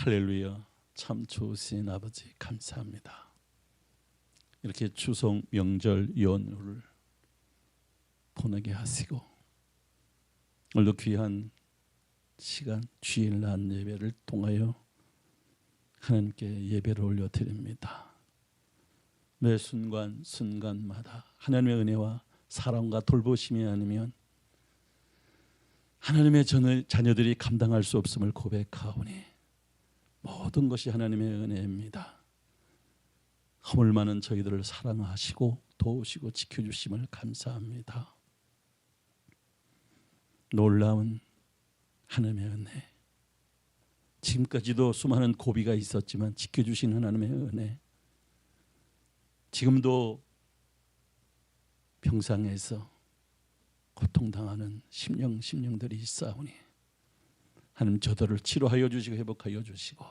할렐루야. 참 좋으신 아버지 감사합니다. 이렇게 추석 명절 연휴를 보내게 하시고 오늘도 귀한 시간 주일날 예배를 통하여 하나님께 예배를 올려드립니다. 매 순간 순간마다 하나님의 은혜와 사랑과 돌보심이 아니면 하나님의 자녀들이 감당할 수 없음을 고백하오니 모든 것이 하나님의 은혜입니다. 허물 많은 저희들을 사랑하시고 도우시고 지켜주심을 감사합니다. 놀라운 하나님의 은혜, 지금까지도 수많은 고비가 있었지만 지켜주신 하나님의 은혜, 지금도 병상에서 고통당하는 심령들이 있사오니 하나님 저들을 치료하여 주시고 회복하여 주시고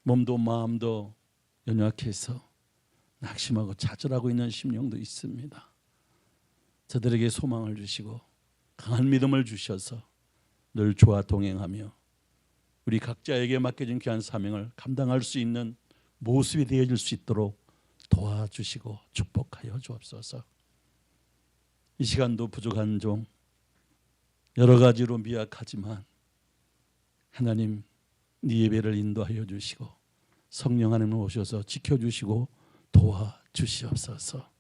몸도 마음도 연약해서 낙심하고 좌절하고 있는 심령도 있습니다. 저들에게 소망을 주시고 강한 믿음을 주셔서 늘 주와 동행하며 우리 각자에게 맡겨진 귀한 사명을 감당할 수 있는 모습이 되어질 수 있도록 도와주시고 축복하여 주옵소서. 이 시간도 부족한 종 여러 가지로 미약하지만 하나님 네 예배를 인도하여 주시고 성령 하나님 오셔서 지켜주시고 도와주시옵소서.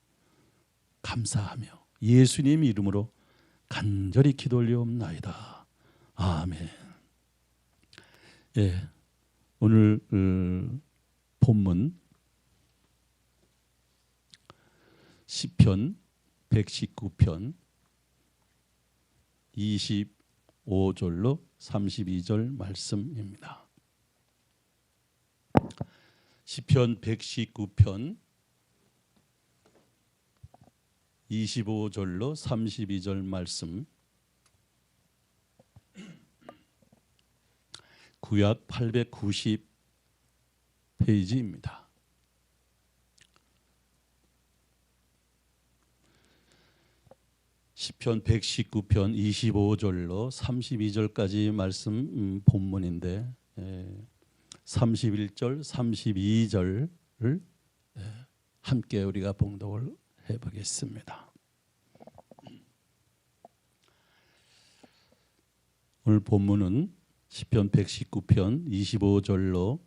감사하며 예수님 이름으로 간절히 기도 올리옵나이다. 아멘. 예, 오늘 본문 시편 119편 25절로 32절 말씀입니다. 시편 119편 25절로 32절 말씀, 구약 890페이지입니다. 시편 119편 25절로 32절까지 말씀 본문인데 31절, 32절을 함께 우리가 봉독을 해보겠습니다. 오늘 본문은 시편 119편 25절로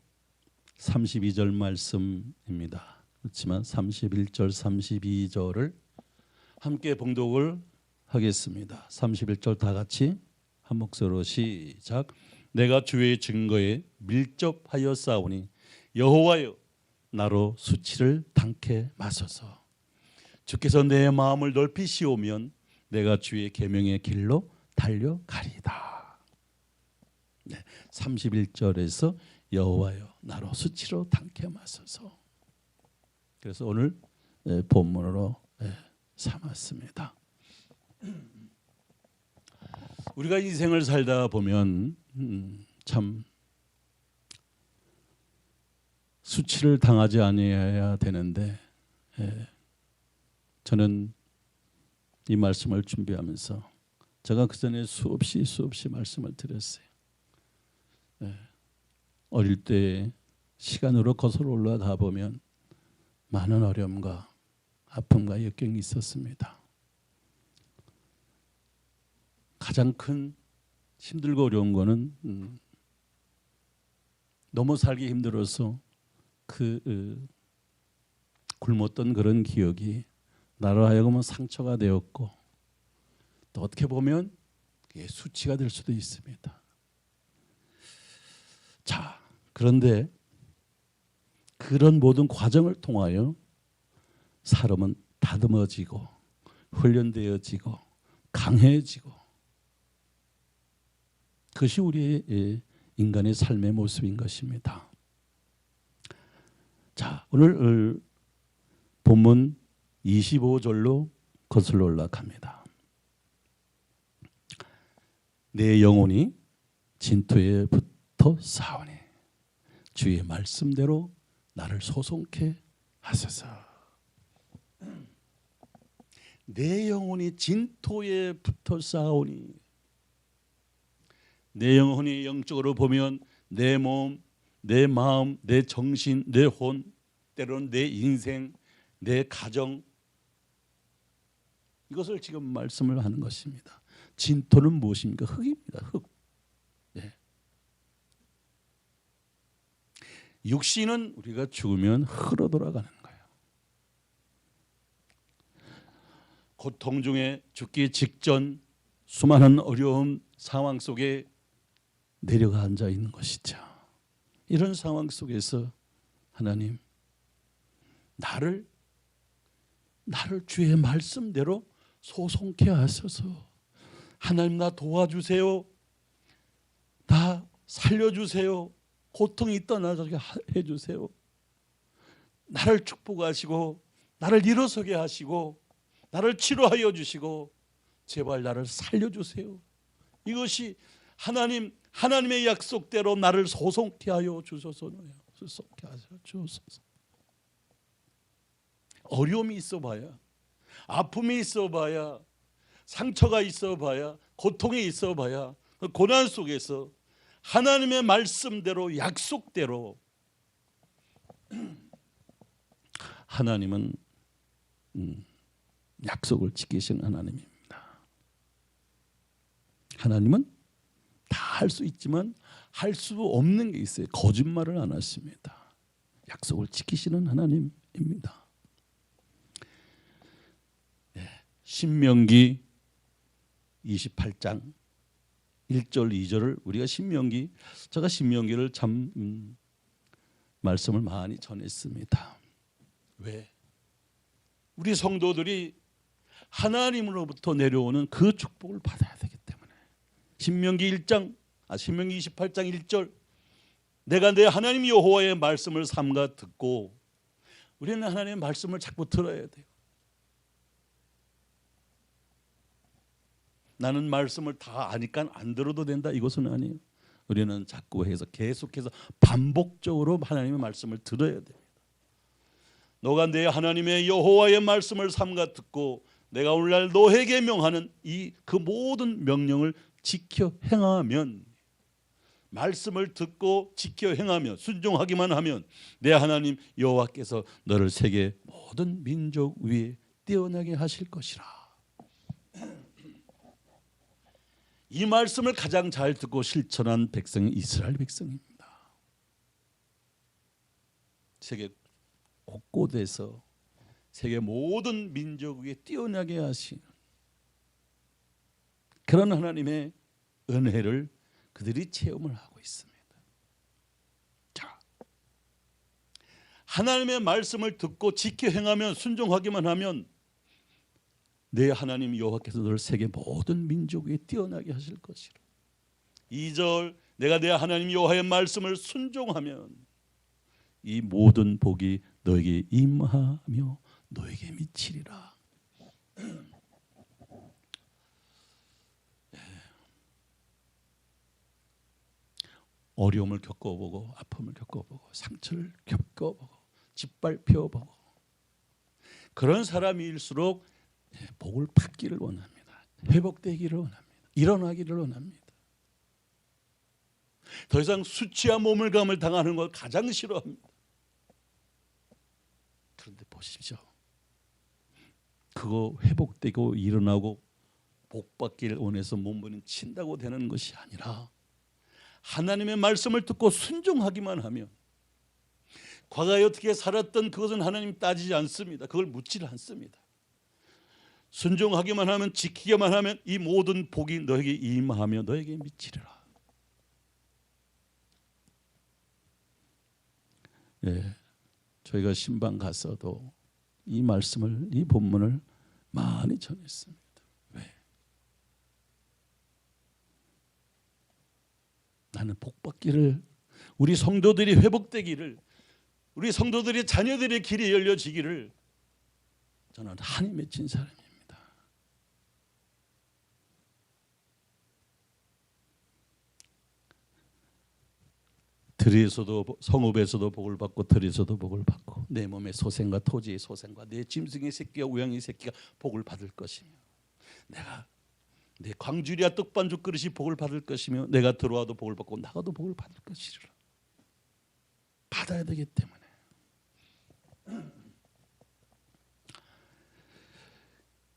32절 말씀입니다. 그렇지만 31절, 32절을 함께 봉독을 하겠습니다. 31절 다 같이 한 목소리로 시작. 내가 주의 증거에 밀접하여 싸우니 여호와여 나로 수치를 당케 마소서. 주께서 내 마음을 넓히시오면 내가 주의 계명의 길로 달려가리이다. 네, 31절에서 여호와여 나로 수치로 당케 마소서. 그래서 오늘 본문으로 삼았습니다. 우리가 인생을 살다 보면 참 수치를 당하지 아니해야 되는데 저는 이 말씀을 준비하면서 제가 그 전에 수없이 말씀을 드렸어요. 어릴 때 시간으로 거슬러 올라가 보면 많은 어려움과 아픔과 역경이 있었습니다. 가장 큰 힘들고 어려운 거는 너무 살기 힘들어서 굶었던 그런 기억이 나로 하여금은 상처가 되었고 또 어떻게 보면 그게 수치가 될 수도 있습니다. 자, 그런데 그런 모든 과정을 통하여 사람은 다듬어지고 훈련되어지고 강해지고 그것이 우리의 인간의 삶의 모습인 것입니다. 자, 오늘 본문 25절로 거슬러 올라갑니다. 내 영혼이 진토에 붙어 싸우니 주의 말씀대로 나를 소송케 하소서. 내 영혼이 진토에 붙어 싸우니, 내 영혼이 영적으로 보면 내 몸, 내 마음, 내 정신, 내 혼, 때로는 내 인생, 내 가정, 이것을 지금 말씀을 하는 것입니다. 진토는 무엇입니까? 흙입니다. 흙. 네. 육신은 우리가 죽으면 흙으로 돌아가는 거예요. 고통 중에 죽기 직전 수많은 어려움 상황 속에 내려가 앉아 있는 것이죠. 이런 상황 속에서 하나님, 나를 주의 말씀대로 소송케 하소서. 하나님, 나 도와주세요. 나 살려주세요. 고통이 떠나게 해주세요. 나를 축복하시고 나를 일어서게 하시고 나를 치료하여 주시고 제발 나를 살려주세요. 이것이 하나님의 약속대로 나를 소송케 하여 주소서. 소송케 하여 주소서. 어려움이 있어봐야, 아픔이 있어봐야, 상처가 있어봐야, 고통이 있어봐야, 고난 속에서 하나님의 말씀대로, 약속대로 하나님은 약속을 지키시는 하나님입니다. 하나님은 다 할 수 있지만 할 수 없는 게 있어요. 거짓말을 안 하십니다. 약속을 지키시는 하나님입니다. 신명기 28장 1절 2절을 우리가 제가 신명기를 참 말씀을 많이 전했습니다. 왜? 우리 성도들이 하나님으로부터 내려오는 그 축복을 받아야 되기 때문에. 신명기 28장 1절, 내가 내 하나님 여호와의 말씀을 삼가 듣고, 우리는 하나님의 말씀을 자꾸 들어야 돼요. 나는 말씀을 다 아니까 안 들어도 된다, 이것은 아니에요. 우리는 자꾸 해서 계속해서 반복적으로 하나님의 말씀을 들어야 됩니다. 너가 내 하나님의 여호와의 말씀을 삼가 듣고 내가 오늘날 너에게 명하는 그 모든 명령을 지켜 행하면, 말씀을 듣고 지켜 행하면, 순종하기만 하면 내 하나님 여호와께서 너를 세계 모든 민족 위에 뛰어나게 하실 것이라. 이 말씀을 가장 잘 듣고 실천한 백성이 이스라엘 백성입니다. 세계 곳곳에서 세계 모든 민족 위에 뛰어나게 하시는 그런 하나님의 은혜를 그들이 체험을 하고 있습니다. 자, 하나님의 말씀을 듣고 지켜 행하면, 순종하기만 하면 내 하나님 여호와께서 너를 세계 모든 민족 위에 뛰어나게 하실 것이라. 2절, 내가 내 하나님 여호와의 말씀을 순종하면 이 모든 복이 너에게 임하며 너에게 미치리라. 어려움을 겪어보고, 아픔을 겪어보고, 상처를 겪어보고, 짓밟혀보고, 그런 사람일수록 복을 받기를 원합니다. 회복되기를 원합니다. 일어나기를 원합니다. 더 이상 수치와 모멸감을 당하는 걸 가장 싫어합니다. 그런데 보십시오. 그거 회복되고 일어나고 복받기를 원해서 몸부림친다고 되는 것이 아니라 하나님의 말씀을 듣고 순종하기만 하면, 과거에 어떻게 살았던 그것은 하나님 따지지 않습니다. 그걸 묻지를 않습니다. 순종하기만 하면, 지키기만 하면 이 모든 복이 너에게 임하며 너에게 미치리라. 저희가 신방 가서도 이 말씀을, 이 본문을 많이 전했습니다. 왜? 나는 복받기를, 우리 성도들이 회복되기를, 우리 성도들의 자녀들의 길이 열려지기를 저는 한이 맺힌 사람입니다. 들에서도, 성읍에서도 복을 받고 들에서도 복을 받고, 내 몸의 소생과 토지의 소생과 내 짐승의 새끼와 우양의 새끼가 복을 받을 것이며, 내가 내 광주리와 떡반죽 그릇이 복을 받을 것이며 내가 들어와도 복을 받고 나가도 복을 받을 것이라. 받아야 되기 때문에.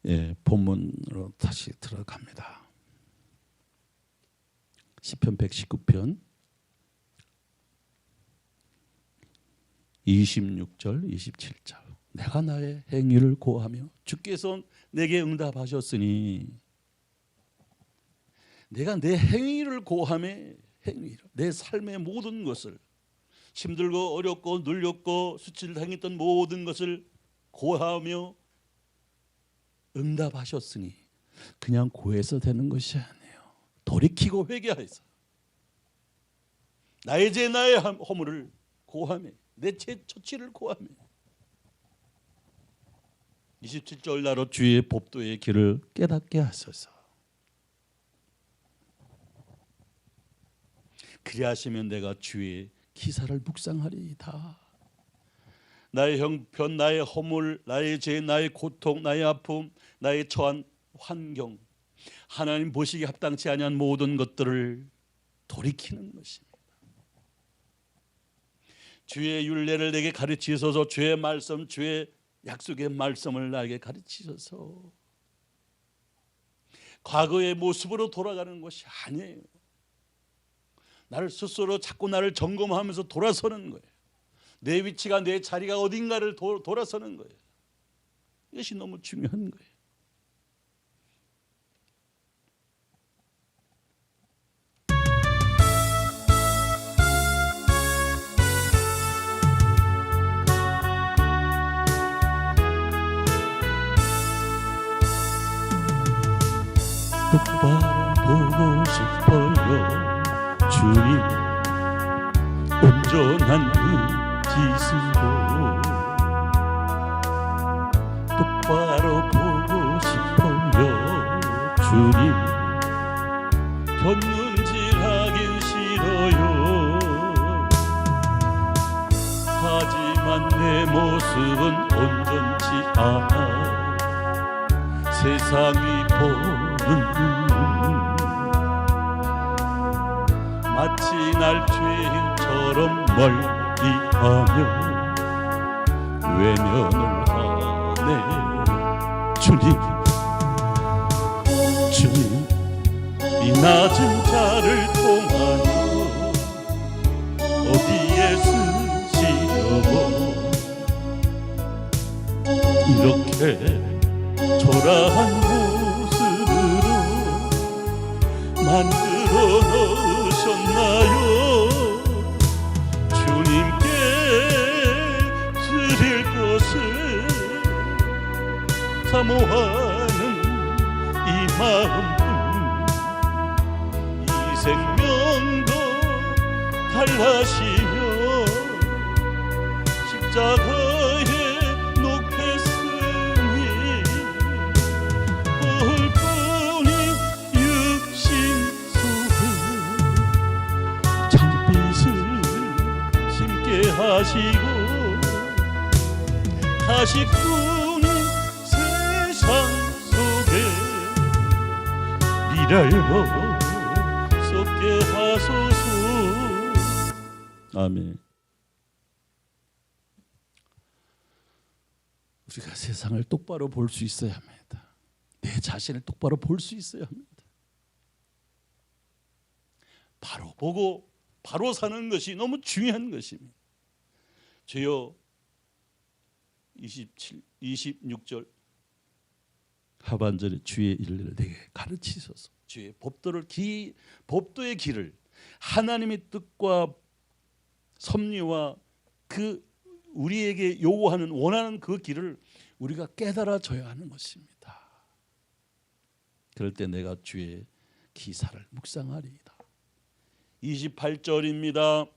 예, 본문으로 다시 들어갑니다. 시편 119편 26절 27절. 내가 나의 행위를 고하며 주께서 내게 응답하셨으니, 내가 내 행위를 고하며 내 삶의 모든 것을, 힘들고 어렵고 눌렸고 수치당했던 모든 것을 고하며 응답하셨으니, 그냥 고해서 되는 것이 아니에요. 돌이키고 회개하여서 나의 죄 나의 허물을 고하며 내 처치를 고하며 27절 나로 주의 법도의 길을 깨닫게 하소서. 그리하시면 내가 주의 기사를 묵상하리이다. 나의 형편, 나의 허물, 나의 죄, 나의 고통, 나의 아픔, 나의 처한 환경, 하나님 보시기에 합당치 아니한 모든 것들을 돌이키는 것입니다. 주의 율례를 내게 가르치소서. 주의 말씀, 주의 약속의 말씀을 나에게 가르치소서. 과거의 모습으로 돌아가는 것이 아니에요. 나를 스스로 자꾸 나를 점검하면서 돌아서는 거예요. 내 위치가, 내 자리가 어딘가를 돌아서는 거예요. 이것이 너무 중요한 거예요. 똑바로 보고 싶어요. 주님 온전한 눈짓으로 똑바로 보고 싶어요. 주님 견눈질하긴 싫어요. 하지만 내 모습은 온전치 않아 세상이 보는 마치 날 죄인처럼 멀리하며 외면을 하네. 주님 이 낮은 자를 통하여 어디에 쓰시려고 이렇게 초라한 모습으로 만들어 놓으셨나요? 주님께 드릴 것을 사모하는 이 마음뿐, 이 생명도 달라시며 십자가에 놓겠으니 홀뿐이 육신 속에 장빛을 심게 하시고 가시꾼이 세상 속에 미랄로 쏟게 하소서. 아멘. 우리가 세상을 똑바로 볼 수 있어야 합니다. 내 자신을 똑바로 볼 수 있어야 합니다. 바로 보고 바로 사는 것이 너무 중요한 것입니다. 주여 26절 하반절에 주의 일을 내게 가르치소서. 주의 법도의 길을, 하나님의 뜻과 섭리와 그 우리에게 요구하는 원하는 그 길을 우리가 깨달아져야 하는 것입니다. 그럴 때 내가 주의 기사를 묵상하리이다. 28절입니다.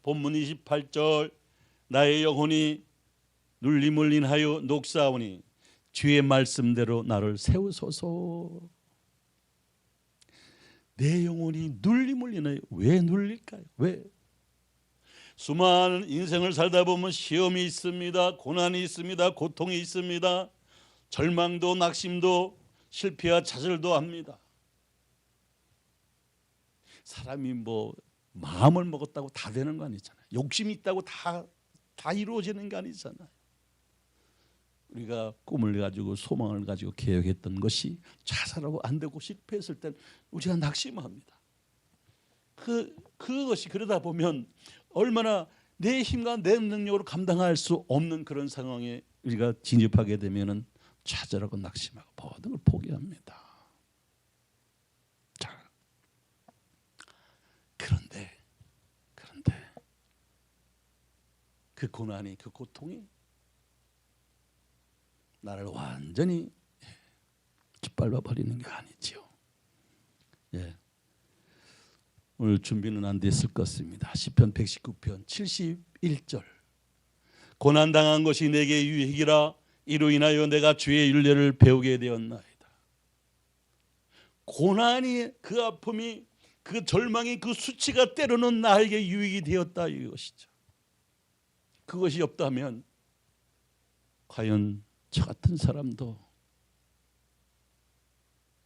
본문 28절. 나의 영혼이 눌림을 인하여 녹사오니 주의 말씀대로 나를 세우소서. 내 영혼이 눌림을 인하여, 왜 눌릴까요? 왜? 수많은 인생을 살다 보면 시험이 있습니다. 고난이 있습니다. 고통이 있습니다. 절망도 낙심도 실패와 좌절도 합니다. 사람이 뭐 마음을 먹었다고 다 되는 거 아니잖아요. 욕심이 있다고 다 이루어지는 게 아니잖아요. 우리가 꿈을 가지고 소망을 가지고 계획했던 것이 자살하고 안 되고 실패했을 땐 우리가 낙심합니다. 그것이 그러다 보면 얼마나 내 힘과 내 능력으로 감당할 수 없는 그런 상황에 우리가 진입하게 되면은 좌절하고 낙심하고 모든 걸 포기합니다. 자, 그런데 그 고난이, 그 고통이 나를 완전히 짓밟아 버리는 게 아니지요. 예. 오늘 준비는 안 됐을 것 같습니다. 시편 119편 71절. 고난 당한 것이 내게 유익이라 이로 인하여 내가 주의 율례를 배우게 되었나이다. 고난이, 그 아픔이, 그 절망이, 그 수치가 때로는 나에게 유익이 되었다 이것이죠. 그것이 없다면 과연 저 같은 사람도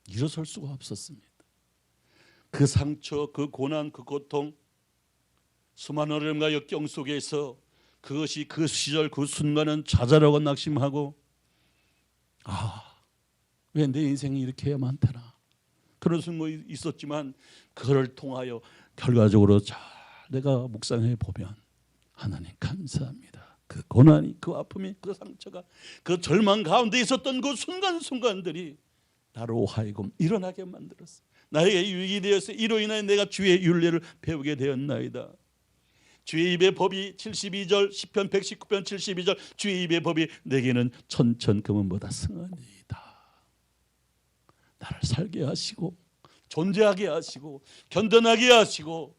일어설 수가 없었습니다. 그 상처, 그 고난, 그 고통, 수많은 어려움과 역경 속에서 그것이 그 시절 그 순간은 좌절하고 낙심하고 왜 내 인생이 이렇게 해야만 되나 그런 순간이 있었지만 그걸 통하여 결과적으로 잘 내가 묵상해 보면 하나님 감사합니다. 그 고난이, 그 아픔이, 그 상처가, 그 절망 가운데 있었던 그 순간순간들이 나로 하여금 일어나게 만들었어. 나에게 유익이 되었어. 이로 인하여 내가 주의 율례를 배우게 되었나이다. 주의 입의 법이 72절 시편 119편 72절 주의 입의 법이 내게는 천천금은보다 승하니이다. 나를 살게 하시고 존재하게 하시고 견뎌나게 하시고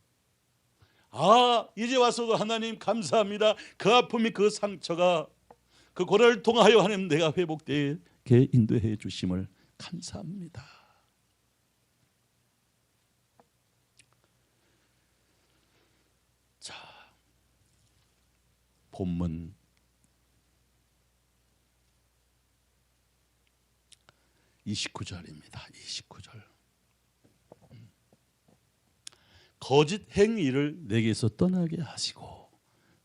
이제 와서도 하나님 감사합니다. 그 아픔이, 그 상처가, 그 고난을 통하여 하나님 내가 회복되게 인도해 주심을 감사합니다. 자, 본문 29절입니다. 29절. 거짓 행위를 내게서 떠나게 하시고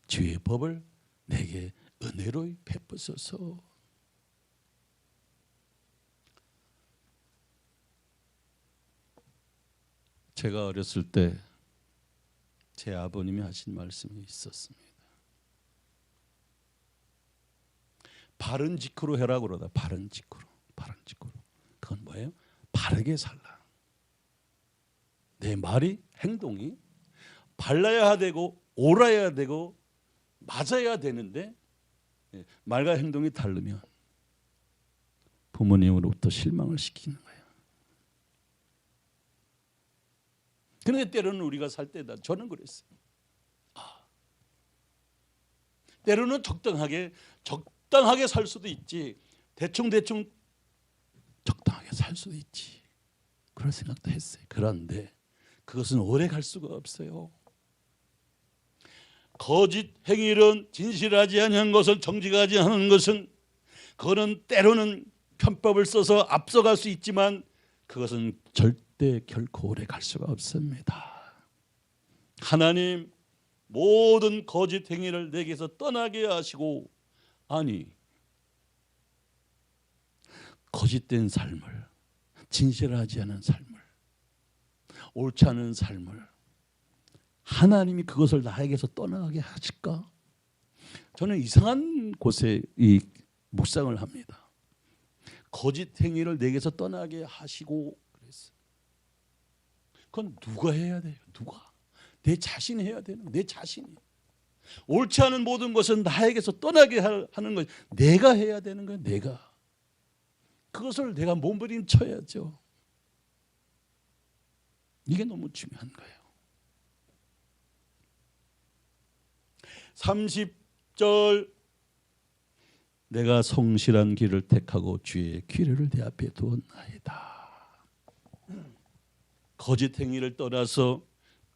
주의 법을 내게 은혜로 베푸소서. 제가 어렸을 때 제 아버님이 하신 말씀이 있었습니다. 바른 직후로 해라 그러다. 바른 직후로. 그건 뭐예요? 바르게 살라. 내 말이, 행동이 발라야 되고 옳아야 되고 맞아야 되는데 말과 행동이 다르면 부모님으로부터 실망을 시키는 거예요. 그런데 때로는 우리가 살 때다. 저는 그랬어요. 때로는 적당하게 살 수도 있지. 대충 적당하게 살 수도 있지. 그런 생각도 했어요. 그런데 그것은 오래 갈 수가 없어요. 거짓 행위는 진실하지 않은 것은, 정직하지 않은 것은, 그거는 때로는 편법을 써서 앞서갈 수 있지만 그것은 절대 결코 오래 갈 수가 없습니다. 하나님 모든 거짓 행위를 내게서 떠나게 하시고, 거짓된 삶을, 진실하지 않은 삶을, 옳지 않은 삶을 하나님이 그것을 나에게서 떠나게 하실까? 저는 이상한 곳에 이 묵상을 합니다. 거짓 행위를 내게서 떠나게 하시고 그랬어요. 그건 누가 해야 돼요? 누가? 내 자신이 해야 되는, 내 자신이. 옳지 않은 모든 것은 나에게서 떠나게 하는 것, 내가 해야 되는 거예요. 내가. 그것을 내가 몸부림쳐야죠. 이게 너무 중요한 거예요. 30절 내가 성실한 길을 택하고 주의 규례를 내 앞에 두었나이다. 거짓 행위를 떠나서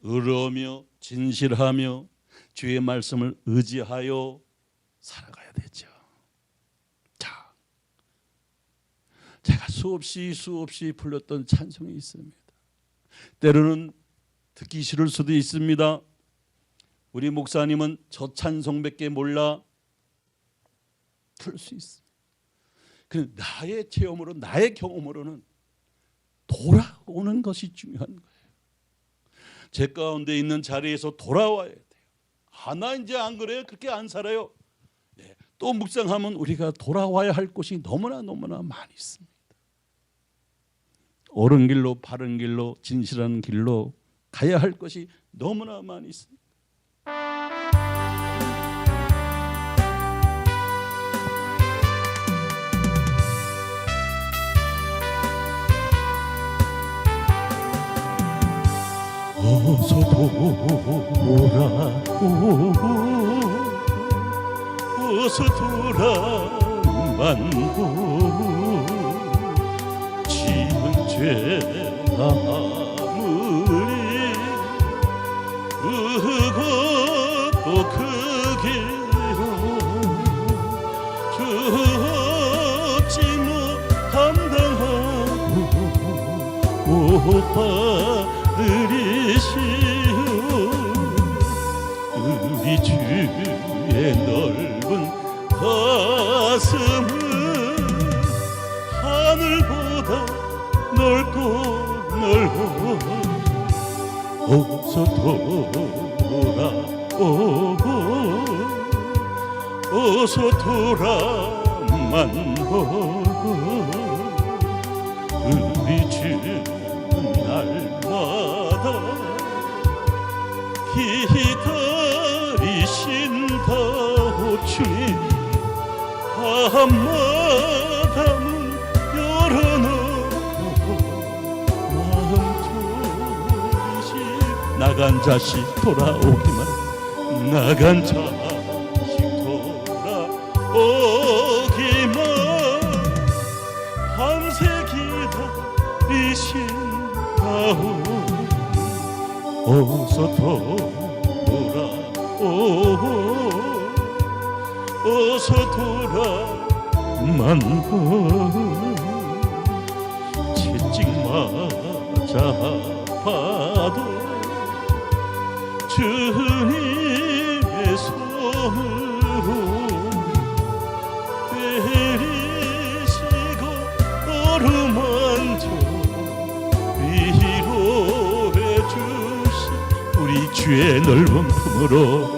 의로우며 진실하며 주의 말씀을 의지하여 살아가야 되죠. 제가 수없이 불렀던 찬송이 있습니다. 때로는 듣기 싫을 수도 있습니다. 우리 목사님은 저 찬송밖에 몰라 그럴 수 있어요. 그 나의 체험으로, 나의 경험으로는 돌아오는 것이 중요한 거예요. 제 가운데 있는 자리에서 돌아와야 돼요. 나 이제 안 그래요. 그렇게 안 살아요. 네. 또 묵상하면 우리가 돌아와야 할 곳이 너무나 많이 있습니다. 옳은 길로, 바른 길로, 진실한 길로 가야 할 것이 너무나 많이 있습니다. 어서 돌아오고 어서 돌아만고 지은 죄가 아무리 크고 또 크기로 죽지 못한다고 오빠들이시오 우리 주의 넓은 가슴은 하늘보다 넓고 넓어 어서 돌아오고 어서 돌아만 보고 우리 주 날마다 기다리신다오 주님 밤마다문 열어놓고 마음 졸이시 나간 자식 돌아오기만 나간 자식 돌아오기만 밤새 기다리신다오 어서 돌아오고 어서 돌아만 채찍 맞아 봐도 주님의 손으로 때리시고 어루만져 위로해 주신 우리 주의 넓은 품으로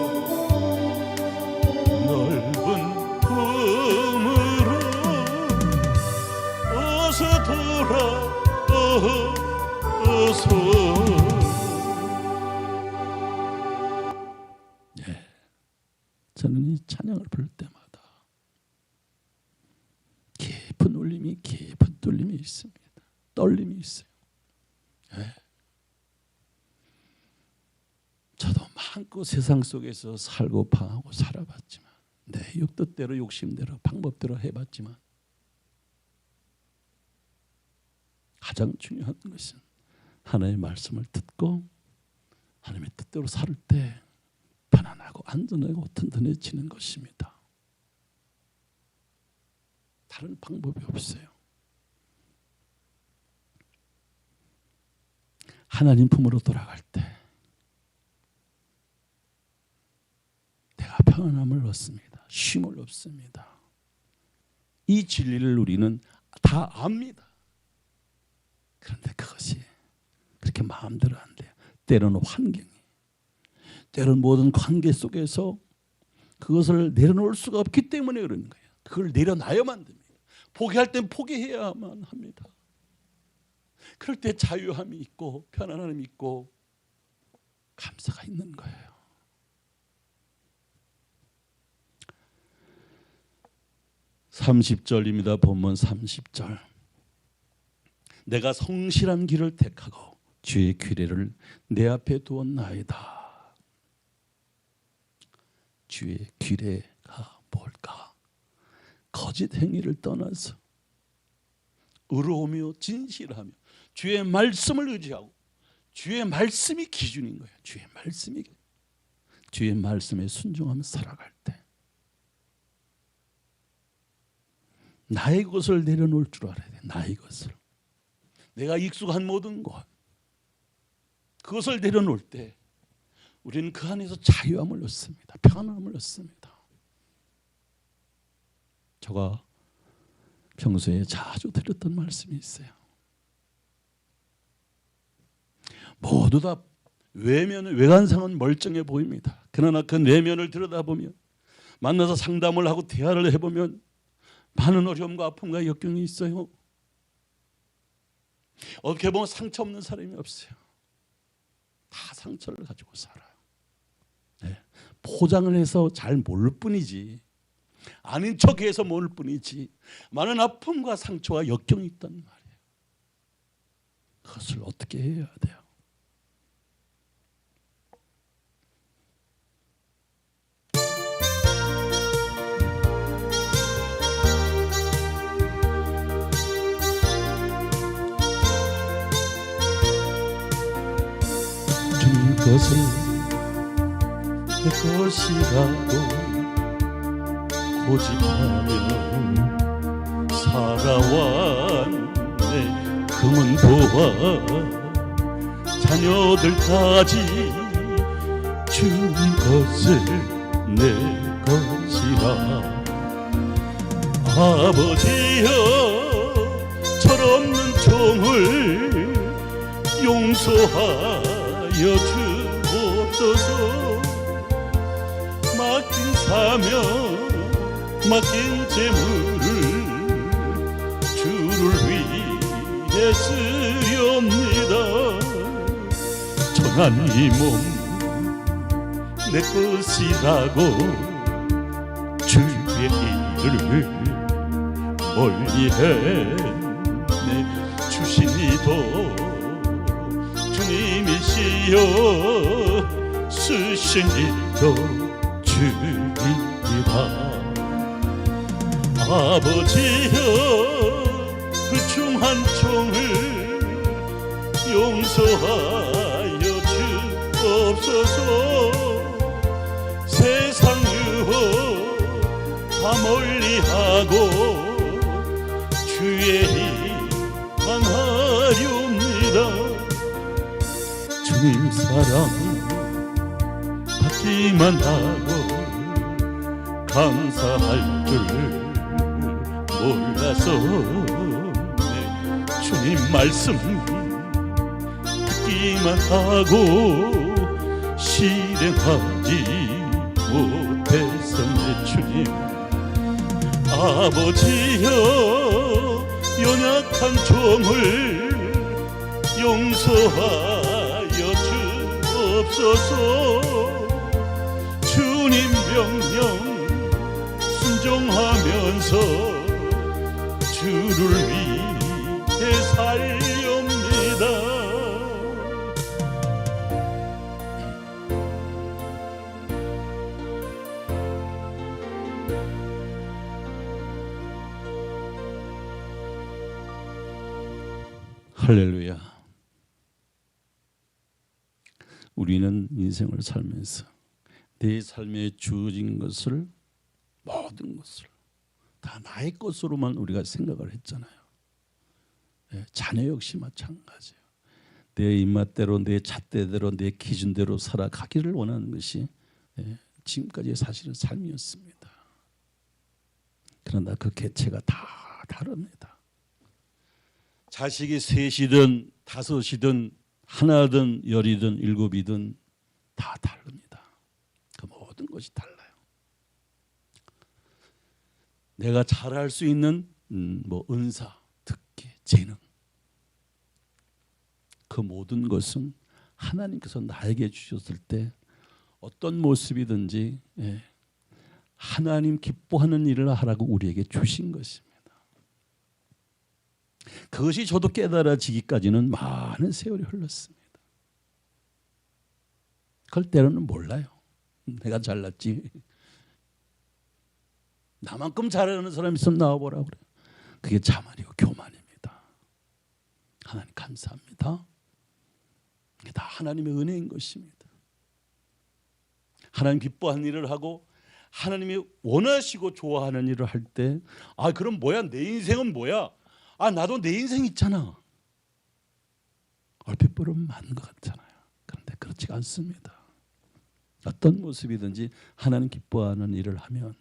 어서 돌아오소. 네, 저는 이 찬양을 부를 때마다 깊은 울림이, 깊은 뚫림이 있습니다. 떨림이 있어요. 네. 저도 마음껏 세상 속에서 살고 방하고 살아봤지만 내 육뜻대로 욕심대로 방법대로 해봤지만 가장 중요한 것은 하나님의 말씀을 듣고 하나님의 뜻대로 살 때 편안하고 안전하고 든든해지는 것입니다. 다른 방법이 없어요. 하나님 품으로 돌아갈 때 내가 평안함을 얻습니다. 쉼을 얻습니다. 이 진리를 우리는 다 압니다. 그런데 그것이 그렇게 마음대로 안 돼요. 때로는 환경이, 때로는 모든 관계 속에서 그것을 내려놓을 수가 없기 때문에 그러는 거예요. 그걸 내려놔야만 됩니다. 포기할 땐 포기해야만 합니다. 그럴 때 자유함이 있고 편안함이 있고 감사가 있는 거예요. (30절입니다) 본문 30절. 내가 성실한 길을 택하고 주의 규례를 내 앞에 두었나이다. 주의 규례가 뭘까? 거짓 행위를 떠나서 의로우며 진실하며 주의 말씀을 의지하고 주의 말씀이 기준인 거예요. 주의 말씀에 순종하며 살아갈 때 나의 것을 내려놓을 줄 알아야 돼요. 나의 것을, 내가 익숙한 모든 것, 그것을 내려놓을 때 우리는 그 안에서 자유함을 얻습니다. 편함을 얻습니다. 제가 평소에 자주 드렸던 말씀이 있어요. 모두 다 외관상은 멀쩡해 보입니다. 그러나 그 내면을 들여다보면, 만나서 상담을 하고 대화를 해보면 많은 어려움과 아픔과 역경이 있어요. 어떻게 보면 상처 없는 사람이 없어요. 다 상처를 가지고 살아요. 네. 포장을 해서 잘 모를 뿐이지, 아닌 척해서 모를 뿐이지, 많은 아픔과 상처와 역경이 있단 말이에요. 그것을 어떻게 해야 돼요? 주님 것을 내 것이라고 고집하며 살아왔네. 금은 보아 자녀들까지 주님 것을 내 것이라. 아버지여, 철없는 종을 용서하여 주옵소서. 맡긴 사명, 맡긴 재물을 주를 위해 쓰렵니다. 전한 이 몸 내 것이라고 주의 일을 멀리해 내 주신 이도 주님이시여, 쓰신 이도 주님이라. 아버지여, 그 중한 종을 용서하여 주옵소서. 세상 유혹 다 멀리하고 주의 일만 하렵니다. 주님 사랑 받기만 하고 감사할 줄 몰라서 내 주님 말씀 듣기만 하고 실행하지 못해서 내 주님. 아버지여, 연약한 종을 용서하여 주옵소서. 주님 명령 순종하면서 주를 위해 살렵니다. 할렐루야. 우리는 인생을 살면서 내 삶에 주어진 것을, 모든 것을 다 나의 것으로만 우리가 생각을 했잖아요. 자녀 역시 마찬가지예요. 내 입맛대로, 내 잣대대로, 내 기준대로 살아가기를 원하는 것이 지금까지의 사실은 삶이었습니다. 그러나 그 개체가 다 다릅니다. 자식이 셋이든 다섯이든 하나든 열이든 일곱이든 다 다릅니다. 그 모든 것이 달라요. 내가 잘할 수 있는 은사, 특기, 재능, 그 모든 것은 하나님께서 나에게 주셨을 때 어떤 모습이든지 하나님 기뻐하는 일을 하라고 우리에게 주신 것입니다. 그것이 저도 깨달아지기까지는 많은 세월이 흘렀습니다. 그걸 때로는 몰라요. 내가 잘났지. 나만큼 잘하는 사람이 있으면 나와보라고 그래요. 그게 자만이고 교만입니다. 하나님 감사합니다. 이게 다 하나님의 은혜인 것입니다. 하나님 기뻐하는 일을 하고 하나님이 원하시고 좋아하는 일을 할 때, 그럼 뭐야, 내 인생은 뭐야? 나도 내 인생 있잖아. 얼핏 보면 많은 것 같잖아요. 그런데 그렇지가 않습니다. 어떤 모습이든지 하나님 기뻐하는 일을 하면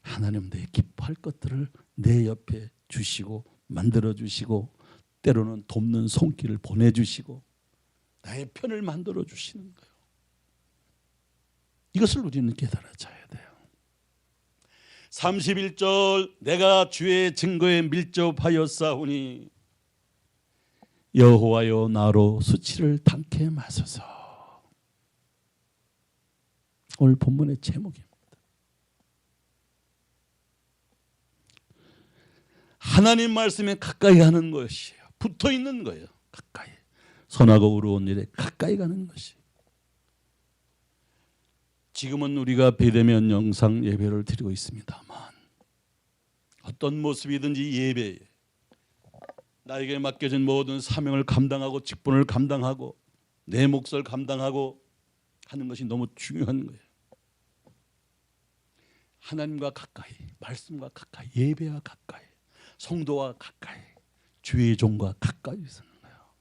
하나님 내 기뻐할 것들을 내 옆에 주시고 만들어 주시고 때로는 돕는 손길을 보내주시고 나의 편을 만들어 주시는 거예요. 이것을 우리는 깨달아져야 돼요. 31절 내가 주의 증거에 밀접하였사오니 여호와여 나로 수치를 당케 마소서. 오늘 본문의 제목입니다. 하나님 말씀에 가까이 가는 것이에요. 붙어 있는 거예요. 가까이. 선하고 의로운 일에 가까이 가는 것이. 지금은 우리가 비대면 영상 예배를 드리고 있습니다만 어떤 모습이든지 예배에 나에게 맡겨진 모든 사명을 감당하고 직분을 감당하고 내 몫을 감당하고 하는 것이 너무 중요한 거예요. 하나님과 가까이, 말씀과 가까이, 예배와 가까이, 성도와 가까이, 주의 종과 가까이 있는 거예요.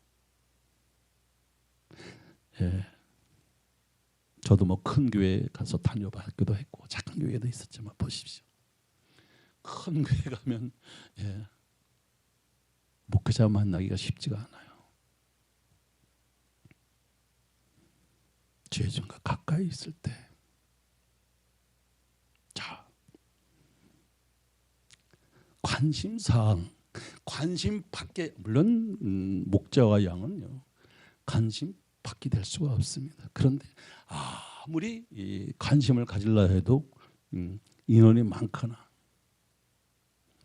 예. 저도 뭐 큰 교회에 가서 다녀봤기도 했고 작은 교회도 있었지만 보십시오. 큰 교회 가면 목회자 만나기가 쉽지가 않아요. 주의 종과 가까이 있을 때, 자, 관심사항, 관심 받게, 물론 목자와 양은요 관심 받게 될 수가 없습니다. 그런데 아무리 관심을 가질라 해도 인원이 많거나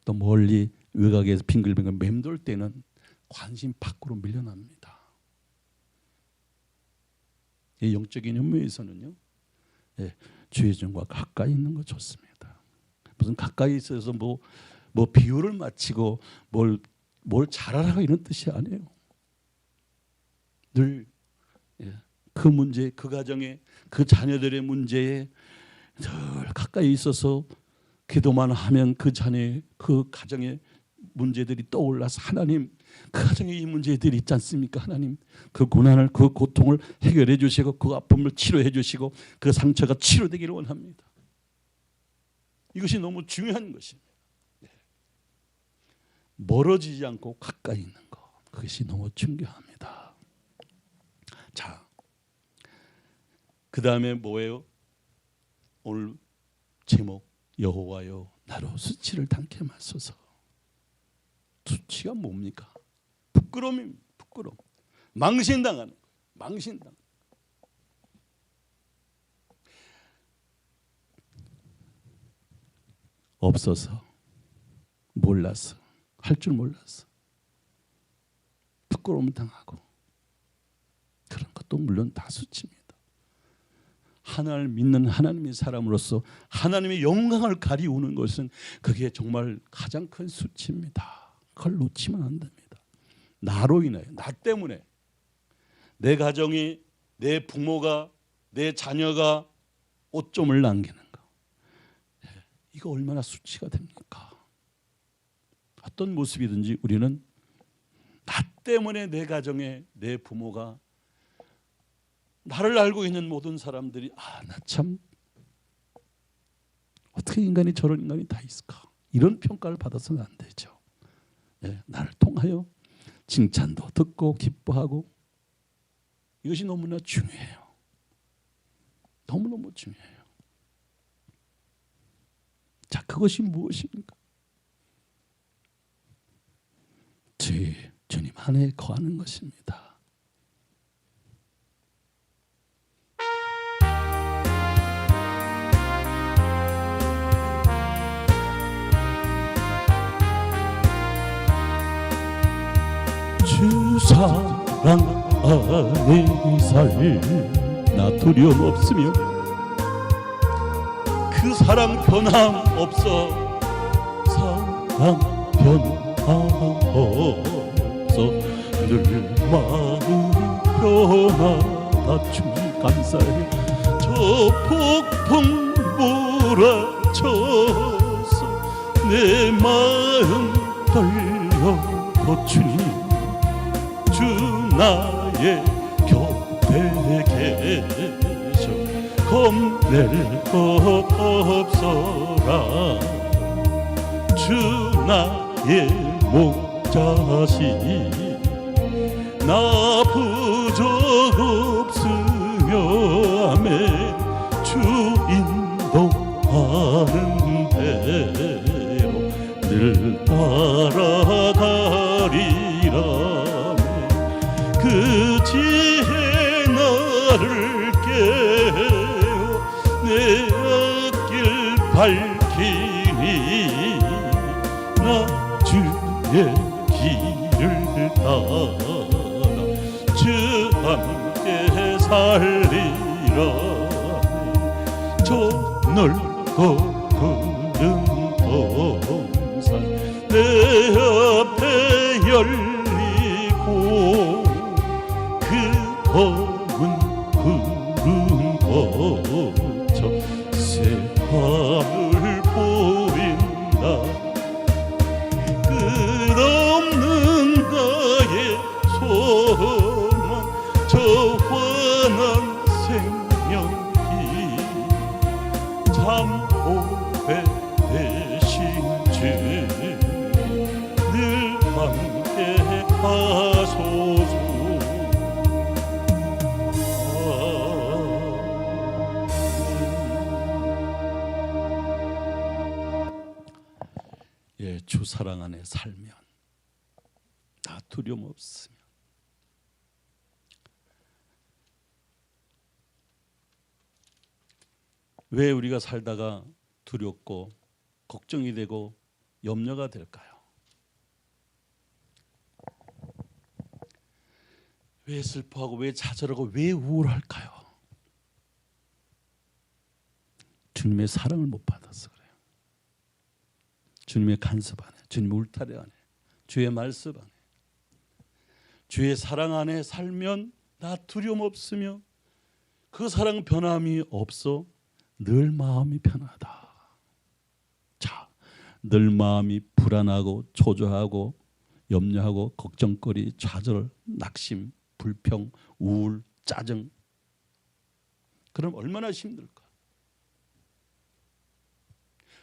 또 멀리 외곽에서 빙글빙글 맴돌 때는 관심 밖으로 밀려납니다. 이 영적인 현무에서는요, 주의 종과 가까이 있는 거 좋습니다. 무슨 가까이 있어서 뭐 비유를 마치고 뭘 잘하라고 이런 뜻이 아니에요. 늘 그 문제, 그 가정에, 그 자녀들의 문제에 늘 가까이 있어서 기도만 하면 그 자녀, 그 가정의 문제들이 떠올라서 하나님, 그 가정에 이 문제들이 있지 않습니까? 하나님, 그 고난을, 그 고통을 해결해 주시고 그 아픔을 치료해 주시고 그 상처가 치료되기를 원합니다. 이것이 너무 중요한 것입니다. 멀어지지 않고 가까이 있는 것, 그것이 너무 중요합니다. 자, 그 다음에 뭐예요? 오늘 제목, 여호와여 나로 수치를 당케 마소서. 수치가 뭡니까? 부끄러움입니다. 부끄러움. 망신당하는 거예요. 망신당. 없어서, 몰라서, 할 줄 몰라서 부끄러움 당하고 그런 것도 물론 다 수치입니다. 하나님을 믿는 하나님의 사람으로서 하나님의 영광을 가리우는 것은 그게 정말 가장 큰 수치입니다. 그걸 놓치면 안 됩니다. 나로 인하여, 나 때문에 내 가정이, 내 부모가, 내 자녀가 오점을 남기는 거, 이거 얼마나 수치가 됩니까? 어떤 모습이든지 우리는 나 때문에 내 가정에, 내 부모가, 나를 알고 있는 모든 사람들이 나 참 어떻게 인간이 저런 인간이 다 있을까, 이런 평가를 받아서는 안 되죠. 나를 통하여 칭찬도 듣고 기뻐하고, 이것이 너무나 중요해요. 너무너무 중요해요. 자, 그것이 무엇입니까? 주님 안에 거하는 것입니다. 주 사랑 안에 살나 두려움 없으며 그 사랑 변함없어, 사랑 변함없어 늘 마음 변하다 주님 감사해. 저 폭풍 몰아쳐서 내 마음 떨려 주님 주 나의 곁에 계셔 겁낼 것 없어라 주 나의 목자시 나 부족 없으며 아멘 주 인도하는 대로 늘 따라가리라 그 지혜 나를 깨워 내 앞길 밝히니 나 주의 길을 따라 주 함께 살리라 저 넓고 푸른 동산 내 앞에 열리고 그 검은 푸른 거쳐 새 하늘 보인다 끝없는 나의 소망 저 환한 생명이 참 오래 되신 주 늘 함께 하소서 예, 주 사랑 안에 살면 다 두려움 없으며 왜 우리가 살다가 두렵고 걱정이 되고 염려가 될까요? 왜 슬퍼하고 왜 좌절하고 왜 우울할까요? 주님의 사랑을 못 받아서 그래요. 주님의 간섭 안에, 주님의 울타리 안에, 주의 말씀 안에, 주의 사랑 안에 살면 나 두려움 없으며 그 사랑 변함이 없어 늘 마음이 편하다. 자, 늘 마음이 불안하고 초조하고 염려하고 걱정거리, 좌절, 낙심, 불평, 우울, 짜증. 그럼 얼마나 힘들까?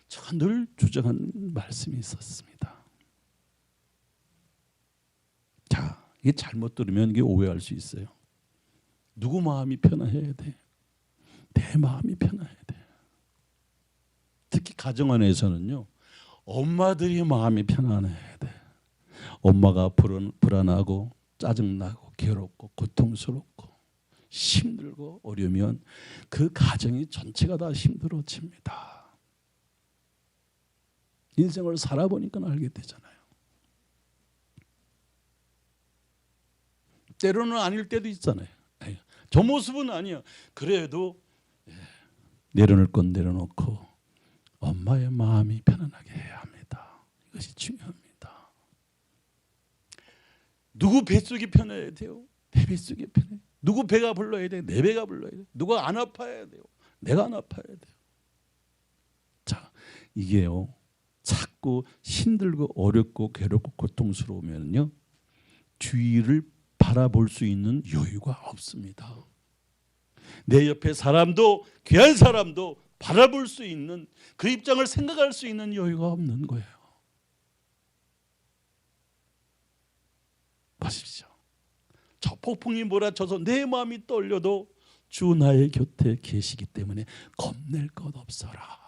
제가 늘 주장한 말씀이 있었습니다. 자, 이게 잘못 들으면 이게 오해할 수 있어요. 누구 마음이 편해야 돼? 내 마음이 편해야 돼. 특히 가정 안에서는요, 엄마들이 마음이 편안해야 돼. 엄마가 불안하고 짜증나고 괴롭고 고통스럽고 힘들고 어려우면 그 가정이 전체가 다 힘들어집니다. 인생을 살아보니까 알게 되잖아요. 때로는 아닐 때도 있잖아요. 저 모습은 아니야. 그래도 내려놓을 건 내려놓고 엄마의 마음이 편안하게 해야 합니다. 이것이 중요합니다. 누구 뱃속이 편해야 돼요? 내 뱃속이 편해. 누구 배가 불러야 돼? 내 배가 불러야 돼. 누가 안 아파야 돼요? 내가 안 아파야 돼요. 자, 이게요, 자꾸 힘들고 어렵고 괴롭고 고통스러우면요, 주위를 바라볼 수 있는 여유가 없습니다. 내 옆에 사람도, 귀한 사람도 바라볼 수 있는, 그 입장을 생각할 수 있는 여유가 없는 거예요. 보십시오. 저 폭풍이 몰아쳐서 내 마음이 떨려도 주 나의 곁에 계시기 때문에 겁낼 것 없어라.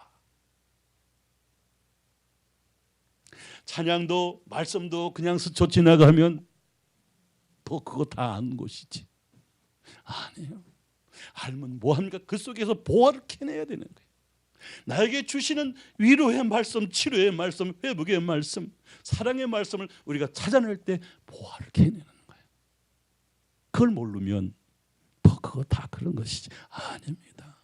찬양도 말씀도 그냥 스쳐 지나가면 뭐 그거 다 아는 것이지. 아니에요. 알면 뭐합니까? 그 속에서 보화를 캐내야 되는 거예요. 나에게 주시는 위로의 말씀, 치료의 말씀, 회복의 말씀, 사랑의 말씀을 우리가 찾아낼 때 보화를 캐내는 거예요. 그걸 모르면 뭐 그거 다 그런 것이지. 아닙니다.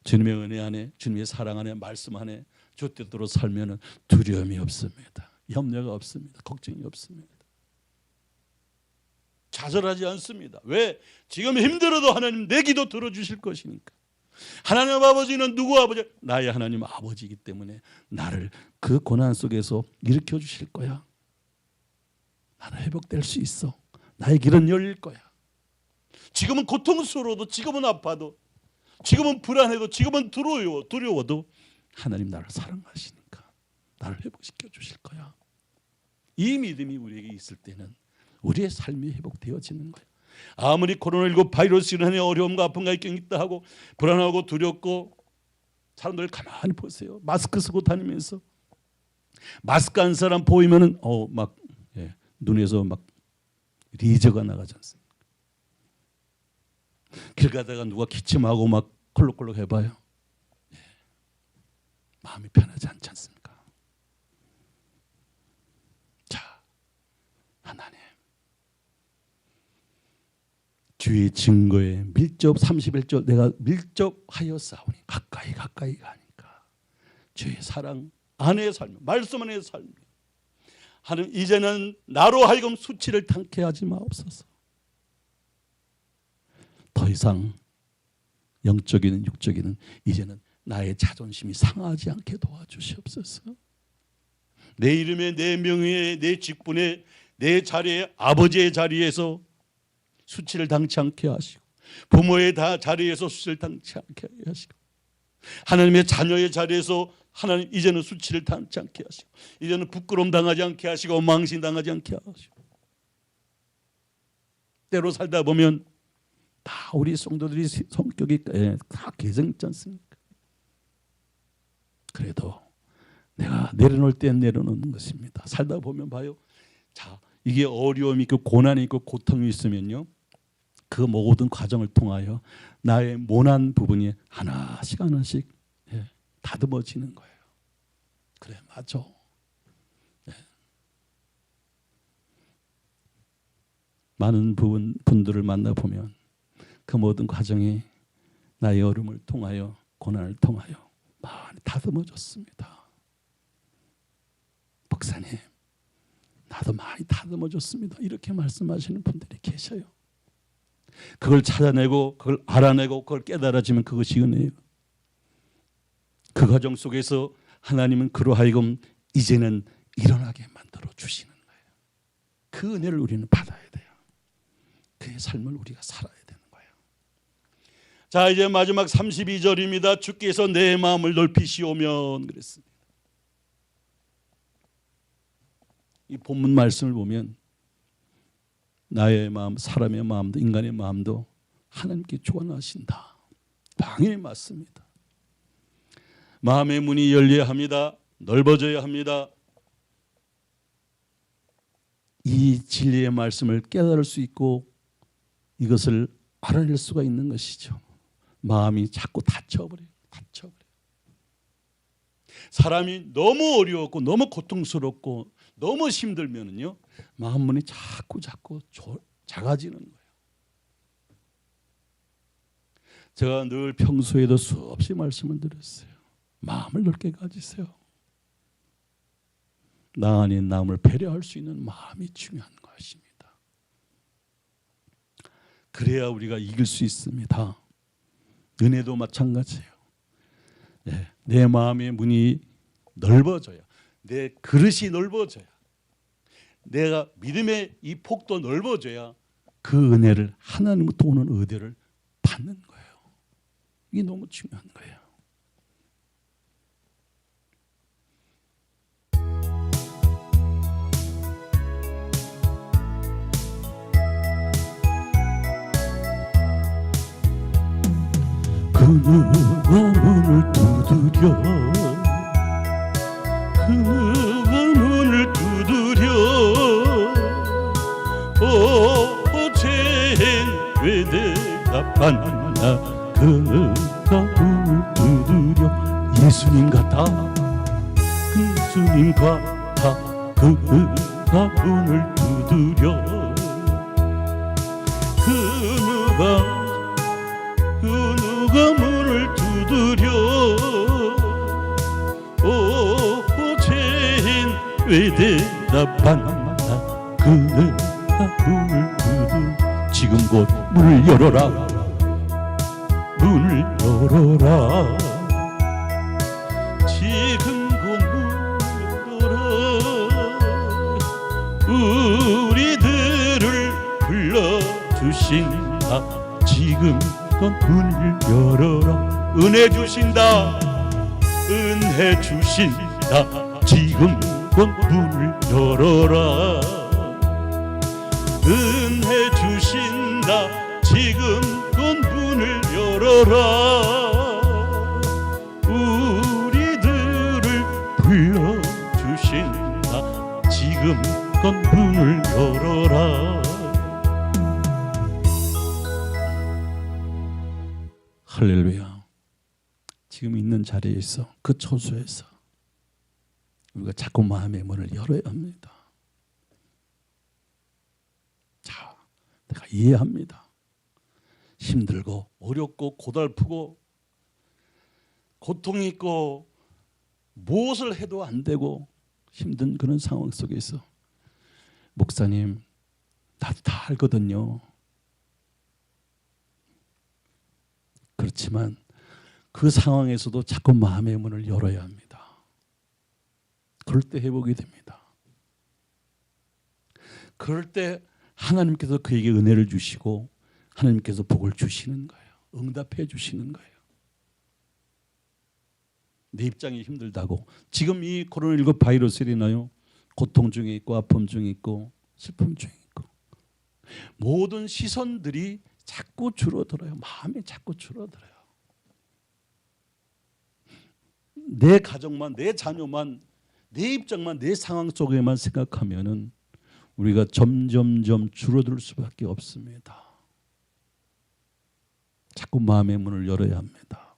주님의 은혜 안에, 주님의 사랑 안에, 말씀 안에 주 뜻대로 살면은 두려움이 없습니다. 염려가 없습니다. 걱정이 없습니다. 좌절하지 않습니다. 왜? 지금 힘들어도 하나님 내 기도 들어주실 것이니까. 하나님 아버지는 누구 아버지? 나의 하나님 아버지이기 때문에 나를 그 고난 속에서 일으켜 주실 거야. 나는 회복될 수 있어. 나의 길은 열릴 거야. 지금은 고통스러워도, 지금은 아파도, 지금은 불안해도, 지금은 두려워도 하나님 나를 사랑하시니까 나를 회복시켜 주실 거야. 이 믿음이 우리에게 있을 때는 우리의 삶이 회복되어지는 거예요. 아무리 코로나19 바이러스 인해 어려움과 아픔과 있긴 있다 하고 불안하고 두렵고, 사람들 가만히 보세요. 마스크 쓰고 다니면서 마스크 한 사람 보이면은 막 눈에서 막 레이저가 나가지 않습니까? 길 가다가 누가 기침하고 막 콜록콜록 해봐요. 마음이 편하지 않지 않습니까? 자, 하나님 주의 증거에 밀접 31절 내가 밀접하여 싸우니 가까이 가니까 주의 사랑 안에 살며 말씀 안에 살며 하나님 이제는 나로 하여금 수치를 당케 하지 마옵소서. 더 이상 영적이든 육적이든 이제는 나의 자존심이 상하지 않게 도와주시옵소서. 내 이름에, 내 명예에, 내 직분에, 내 자리에, 아버지의 자리에서 수치를 당치 않게 하시고, 부모의 자리에서 수치를 당치 않게 하시고, 하나님의 자녀의 자리에서 하나님 이제는 수치를 당치 않게 하시고, 이제는 부끄러움 당하지 않게 하시고, 망신 당하지 않게 하시고. 때로 살다 보면 다 우리 성도들이 성격이 다 개성 있지 않습니까? 그래도 내가 내려놓을 때 내려놓는 것입니다. 살다 보면 봐요. 자, 이게 어려움이 있고 고난이 있고 고통이 있으면요, 그 모든 과정을 통하여 나의 모난 부분이 하나씩 다듬어지는 거예요. 그래, 맞아. 많은 분들을 만나보면 그 모든 과정이 나의 어려움을 통하여, 고난을 통하여 많이 다듬어졌습니다. 목사님, 나도 많이 다듬어졌습니다. 이렇게 말씀하시는 분들이 계셔요. 그걸 찾아내고, 그걸 알아내고, 그걸 깨달아지면 그것이 은혜예요. 그 과정 속에서 하나님은 그로 하여금 이제는 일어나게 만들어 주시는 거예요. 그 은혜를 우리는 받아야 돼요. 그의 삶을 우리가 살아야 되는 거예요. 자, 이제 마지막 32절입니다. 주께서 내 마음을 넓히시오면 그랬습니다. 이 본문 말씀을 보면 나의 마음, 사람의 마음도 인간의 마음도 하나님께 주관하신다. 당연히 맞습니다. 마음의 문이 열려야 합니다. 넓어져야 합니다. 이 진리의 말씀을 깨달을 수 있고 이것을 알아낼 수가 있는 것이죠. 마음이 자꾸 닫혀버려요. 사람이 너무 어려웠고 너무 고통스럽고 너무 힘들면은요, 마음 문이 자꾸 작아지는 거예요. 제가 늘 평소에도 수없이 말씀을 드렸어요. 마음을 넓게 가지세요. 나 아닌 남을 배려할 수 있는 마음이 중요한 것입니다. 그래야 우리가 이길 수 있습니다. 은혜도 마찬가지예요. 내 마음의 문이 넓어져야, 내 그릇이 넓어져야, 내가 믿음의 이 폭도 넓어져야 그 은혜를, 하나님부터 오는 은혜를 받는 거예요. 이게 너무 중요한 거예요. 그 누가 문을 두드려, 그 누가 문을 두드려, 어제엔 왜 대답하나, 그 누가 문을 두드려. 예수님 같아, 예수님 같아, 그 누가 문을 두드려, 그 누가 문을 두드려, 어제엔 왜 대답하나, 그가 문을 두드려. 지금 곧 문을 열어라, 문을 열어라, 지금 곧 문을 열어라. 우리 주신다 지금껏 문을 열어라. 은혜 주신다 은혜 주신다 지금껏 문을 열어라. 은혜 주신다 지금껏 문을 열어라. 우리들을 불러주신다 지금껏 문을 열어라. 할렐루야. 지금 있는 자리에서 그 처소에서 우리가 자꾸 마음의 문을 열어야 합니다. 자, 내가 이해합니다. 힘들고 어렵고 고달프고 고통이 있고 무엇을 해도 안 되고 힘든 그런 상황 속에서 목사님 나도 다 알거든요. 그렇지만 그 상황에서도 자꾸 마음의 문을 열어야 합니다. 그럴 때 회복이 됩니다. 그럴 때 하나님께서 그에게 은혜를 주시고 하나님께서 복을 주시는 거예요. 응답해 주시는 거예요. 내 입장이 힘들다고 지금 이 코로나19 바이러스로 인하여 고통 중에 있고 아픔 중에 있고 슬픔 중에 있고 모든 시선들이 자꾸 줄어들어요. 마음이 자꾸 줄어들어요. 내 가정만 내 자녀만 내 입장만 내 상황 속에만 생각하면은 우리가 점점점 줄어들 수밖에 없습니다. 자꾸 마음의 문을 열어야 합니다.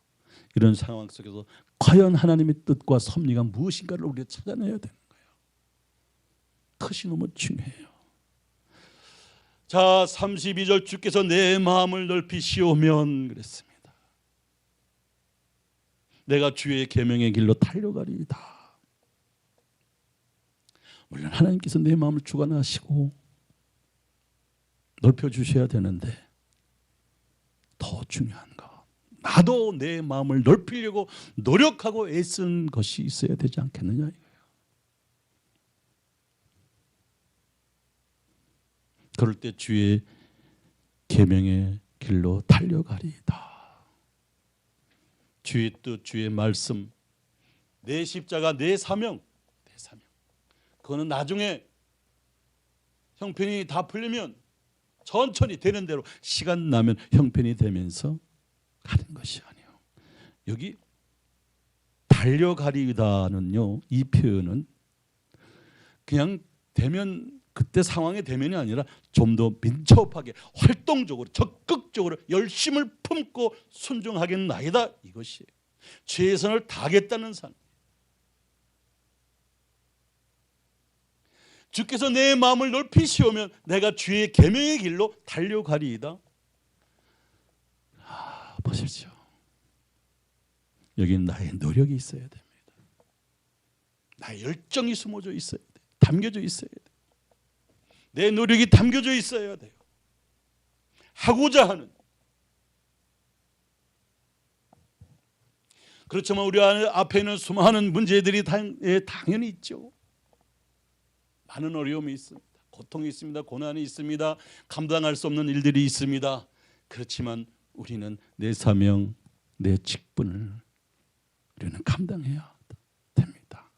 이런 상황 속에서 과연 하나님의 뜻과 섭리가 무엇인가를 우리가 찾아내야 되는 거예요. 그것이 너무 중요해요. 자, 32절 주께서 내 마음을 넓히시오면 그랬습니다. 내가 주의 계명의 길로 달려가리이다. 물론 하나님께서 내 마음을 주관하시고 넓혀주셔야 되는데 더 중요한 거 나도 내 마음을 넓히려고 노력하고 애쓴 것이 있어야 되지 않겠느냐 이거예요. 그럴 때 주의 계명의 길로 달려가리이다. 주의 뜻, 주의 말씀, 내 십자가, 내 사명, 그거는 나중에 형편이 다 풀리면 천천히 되는 대로 시간 나면 형편이 되면서 가는 것이 아니에요. 여기 달려가리다는요, 이 표현은 그냥 되면 그때 상황이 되면이 아니라 좀 더 민첩하게 활동적으로 적극적으로 열심을 품고 순종하겠나이다 이것이에요. 최선을 다하겠다는 삶. 주께서 내 마음을 넓히시오면 내가 주의 계명의 길로 달려가리이다. 보십시오. 여기 나의 노력이 있어야 됩니다. 나의 열정이 숨어져 있어야 돼요. 담겨져 있어야 돼요. 내 노력이 담겨져 있어야 돼요. 하고자 하는. 그렇지만 우리 앞에는 수많은 문제들이 당연히 있죠. 많은 어려움이 있습니다. 고통이 있습니다. 고난이 있습니다. 감당할 수 없는 일들이 있습니다. 그렇지만 우리는 내 사명, 내 직분을 우리는 감당해야 됩니다.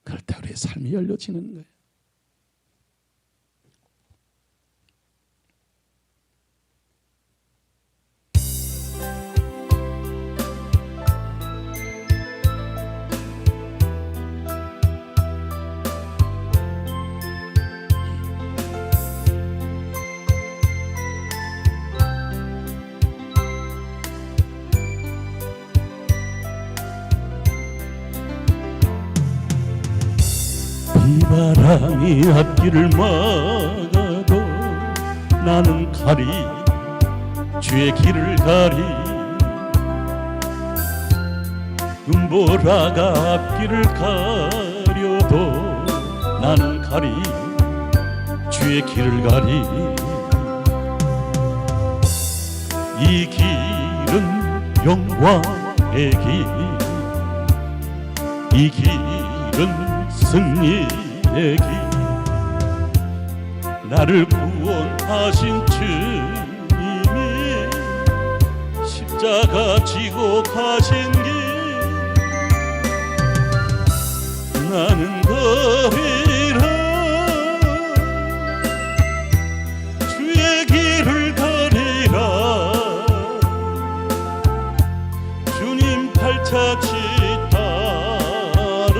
그럴 때 우리의 삶이 열려지는 거예요. 비바람이 앞길을 막아도 나는 가리 주의 길을 가리 눈보라가 앞길을 가려도 나는 가리 주의 길을 가리 이 길은 영광의 길 이 길은 승리의 길 나를 구원하신 주 십자가 지고 가신 길 나는 거리라 주의 길을 가리라 주님 팔자취 따라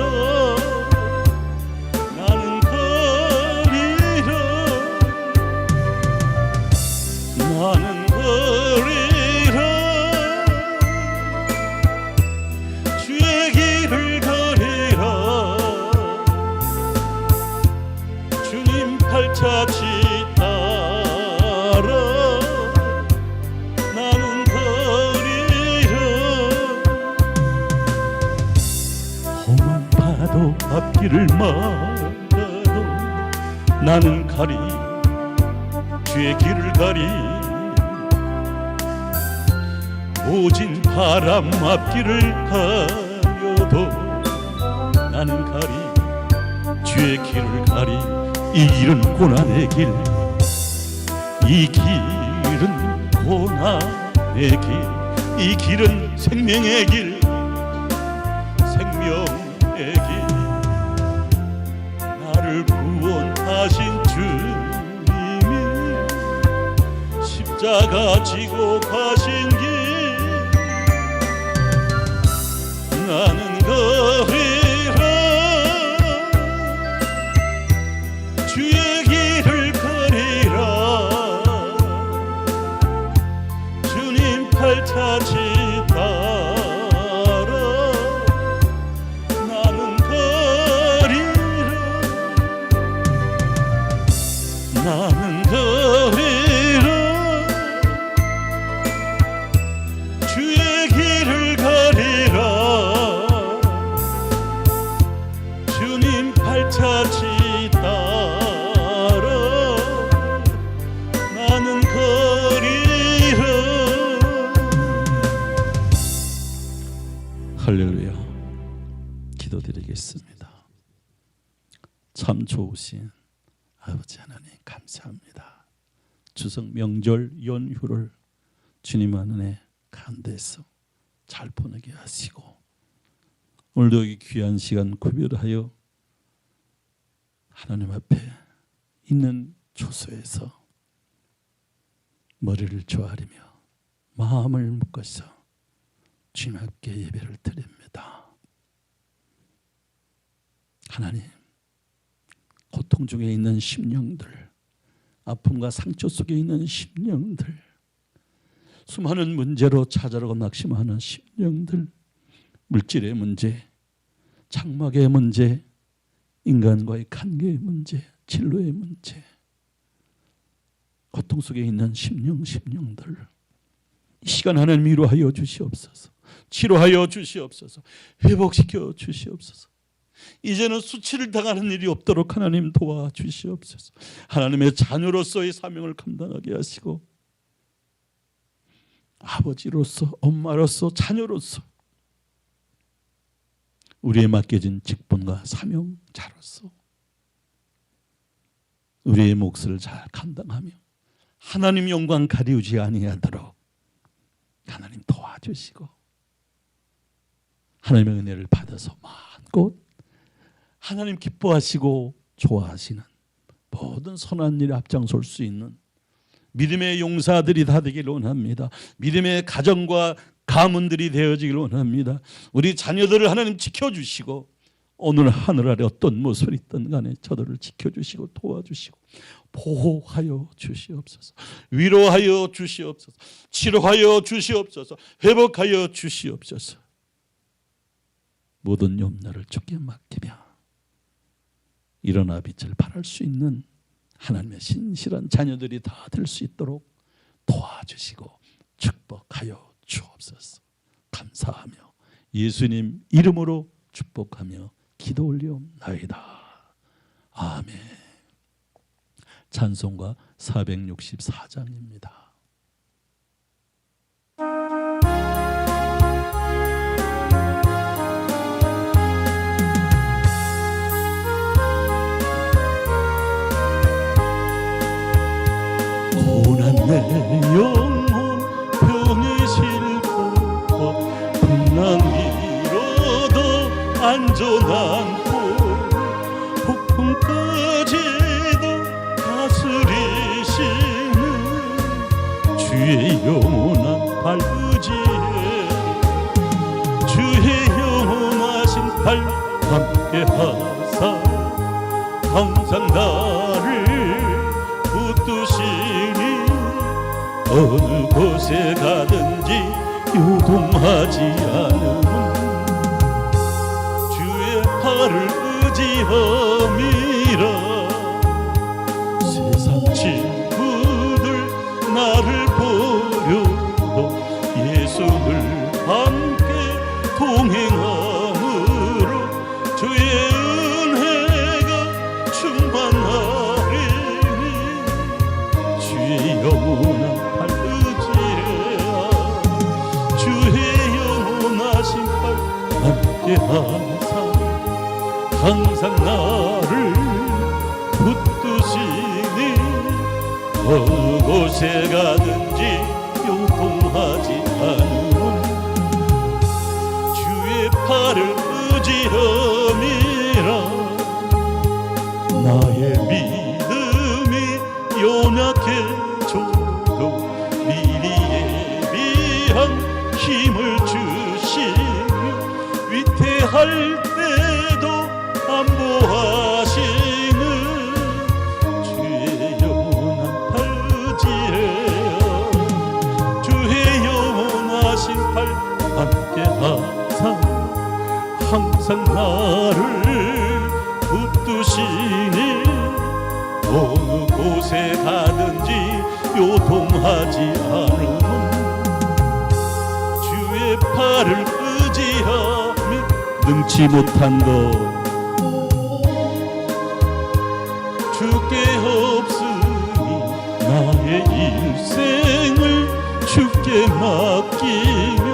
나는 거리라 나는 거리라 주의 길을 가리라 주님 팔자취 따라 나는 거리라 험한 파도 앞길을 막아도 나는 가리 주의 길을 가리 모진 바람 앞길을 가려도 나는 가리 주의 길을 가리 이 길은 고난의 길 이 길은 고난의 길 이 길은 생명의 길 생명의 길 나를 구원하신 주님이 십자가 지고 가신 길 나는 거리라 주의 길을 가리라 주님 팔자취 따라 나는 거리라 나는 거리라 주의 길을 가리라 주님 팔자취 따라 나는 거리라 할렐루야 기도드리겠습니다. 참 좋으신 아버지 하나님 감사합니다. 추석 명절 연휴를 주님 안에 가운데서 잘 보내게 하시고 오늘도 이 귀한 시간 구별하여 하나님 앞에 있는 초소에서 머리를 조아리며 마음을 묶어서 주님 앞에 예배를 드립니다. 하나님 고통 중에 있는 심령들 아픔과 상처 속에 있는 심령들 수많은 문제로 찾아가고 낙심하는 심령들 물질의 문제 장막의 문제 인간과의 관계의 문제 진로의 문제 고통 속에 있는 심령들 이 시간 하나님 위로하여 주시옵소서 치료하여 주시옵소서 회복시켜 주시옵소서 이제는 수치를 당하는 일이 없도록 하나님 도와주시옵소서 하나님의 자녀로서의 사명을 감당하게 하시고 아버지로서 엄마로서 자녀로서 우리의 맡겨진 직분과 사명자로서 우리의 몫을 잘 감당하며 하나님 영광 가리우지 아니하도록 하나님 도와주시고 하나님의 은혜를 받아서 마음껏 하나님 기뻐하시고 좋아하시는 모든 선한 일에 앞장설 수 있는 믿음의 용사들이 다 되기를 원합니다. 믿음의 가정과 가문들이 되어지기를 원합니다. 우리 자녀들을 하나님 지켜주시고 오늘 하늘 아래 어떤 모습이 있든 간에 저들을 지켜주시고 도와주시고 보호하여 주시옵소서 위로하여 주시옵소서 치료하여 주시옵소서 회복하여 주시옵소서 모든 염려를 주께 맡기며 일어나 빛을 발할 수 있는 하나님의 신실한 자녀들이 다 될 수 있도록 도와주시고 축복하여 주옵소서. 감사하며 예수님 이름으로 축복하며 기도 올리옵나이다. 아멘. 찬송가 464장입니다. 고난 내 영혼 병이 싫고 위로도 안전한 곳 폭풍까지도 다스리시는 주의 영원한 발의지에 주의 영원하신 팔 함께하사 항상 나를 붙드시니 어느 곳에 가든지 요동하지 않음 주의 팔을 의지함이라 세상 친구들 나를 버려도 예수를 함께 동행함으로 주의 은혜가 충만하리니 주의 영원한 함께하사 항상 나를 붙드시니 어느 곳에 가든지 요동하지 않음 주의 팔을 의지함이라 나의 믿음이 연약해져도 미리 예비한 힘을 주시며 위태할 때도 안보하시는 주의 영원한 팔의지에요 주의 영원하신 팔 함께하사 항상 나를 붙드시니 어느 곳에 가든지 요동하지 않음 주의 팔을 의지함이 능치 못한 것 주께 없으니 나의 인생을 주께 맡기며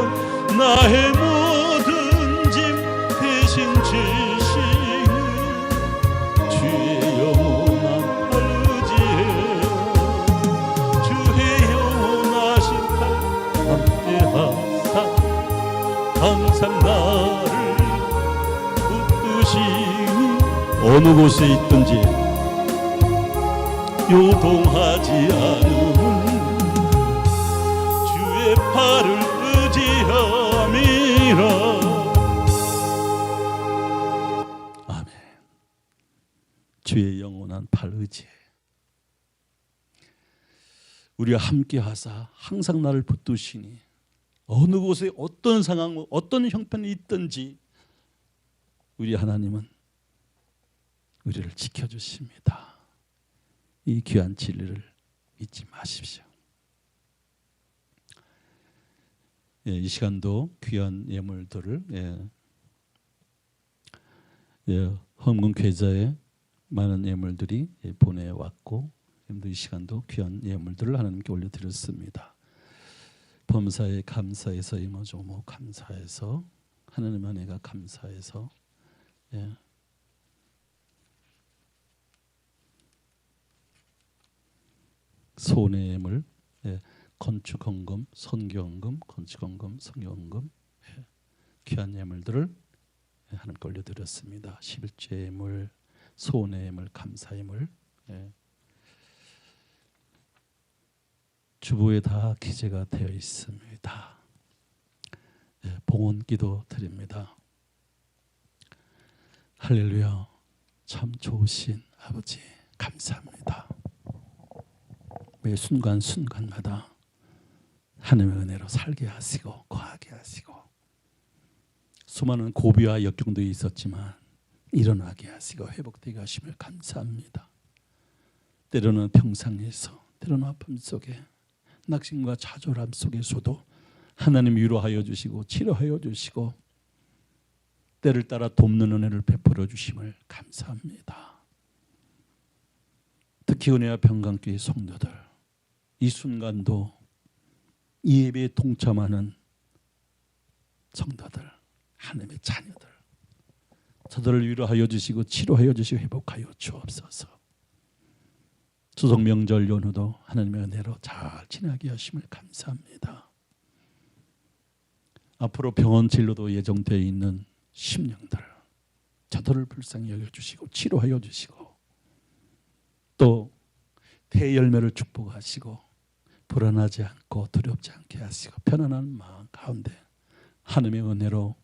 나의 모든 짐 대신 지시는 주의 영원한 팔의지에요 주의 영원하신 팔 함께하사 항상 나를 붙드시니 어느 곳에 있든지 요동하지 않음 주의 팔을 의지함이라 아멘 주의 영원한 팔 의지에 우리와 함께 하사 항상 나를 붙드시니 어느 곳에 어떤 상황 어떤 형편이 있든지 우리 하나님은 우리를 지켜주십니다. 이 귀한 진리를 잊지 마십시오. 이 시간도 귀한 예물들을 헌금 계좌에 많은 예물들이 보내왔고 이 시간도 귀한 예물들을 하나님께 올려드렸습니다. 범사에 감사해서 이모저모 감사해서 하나님 은혜가 감사해서 소원의 예물 건축헌금, 선교헌금, 건축헌금, 선교헌금 귀한 예물들을 하나님께 올려드렸습니다. 11조 예물, 소원의 예물, 감사 예물 주보에 다 기재가 되어 있습니다. 봉헌기도 드립니다. 할렐루야. 참 좋으신 아버지 감사합니다. 매 순간순간마다 하나님의 은혜로 살게 하시고 거하게 하시고 수많은 고비와 역경도 있었지만 일어나게 하시고 회복되게 하심을 감사합니다. 때로는 평상에서 때로는 아픔 속에 낙심과 좌절함 속에서도 하나님 위로하여 주시고 치료하여 주시고 때를 따라 돕는 은혜를 베풀어 주심을 감사합니다. 특히 은혜와 평강교회 성도들 이 순간도 이 예배에 동참하는 성도들 하나님의 자녀들 저들을 위로하여 주시고 치료하여 주시고 회복하여 주옵소서. 추석 명절 연휴도 하나님의 은혜로 잘 지나게 하심을 감사합니다. 앞으로 병원 진료도 예정되어 있는 심령들, 저들을 불쌍히 여겨주시고 치료하여 주시고, 또 대열매를 축복하시고 불안하지 않고 두렵지 않게 하시고 편안한 마음 가운데 하나님의 은혜로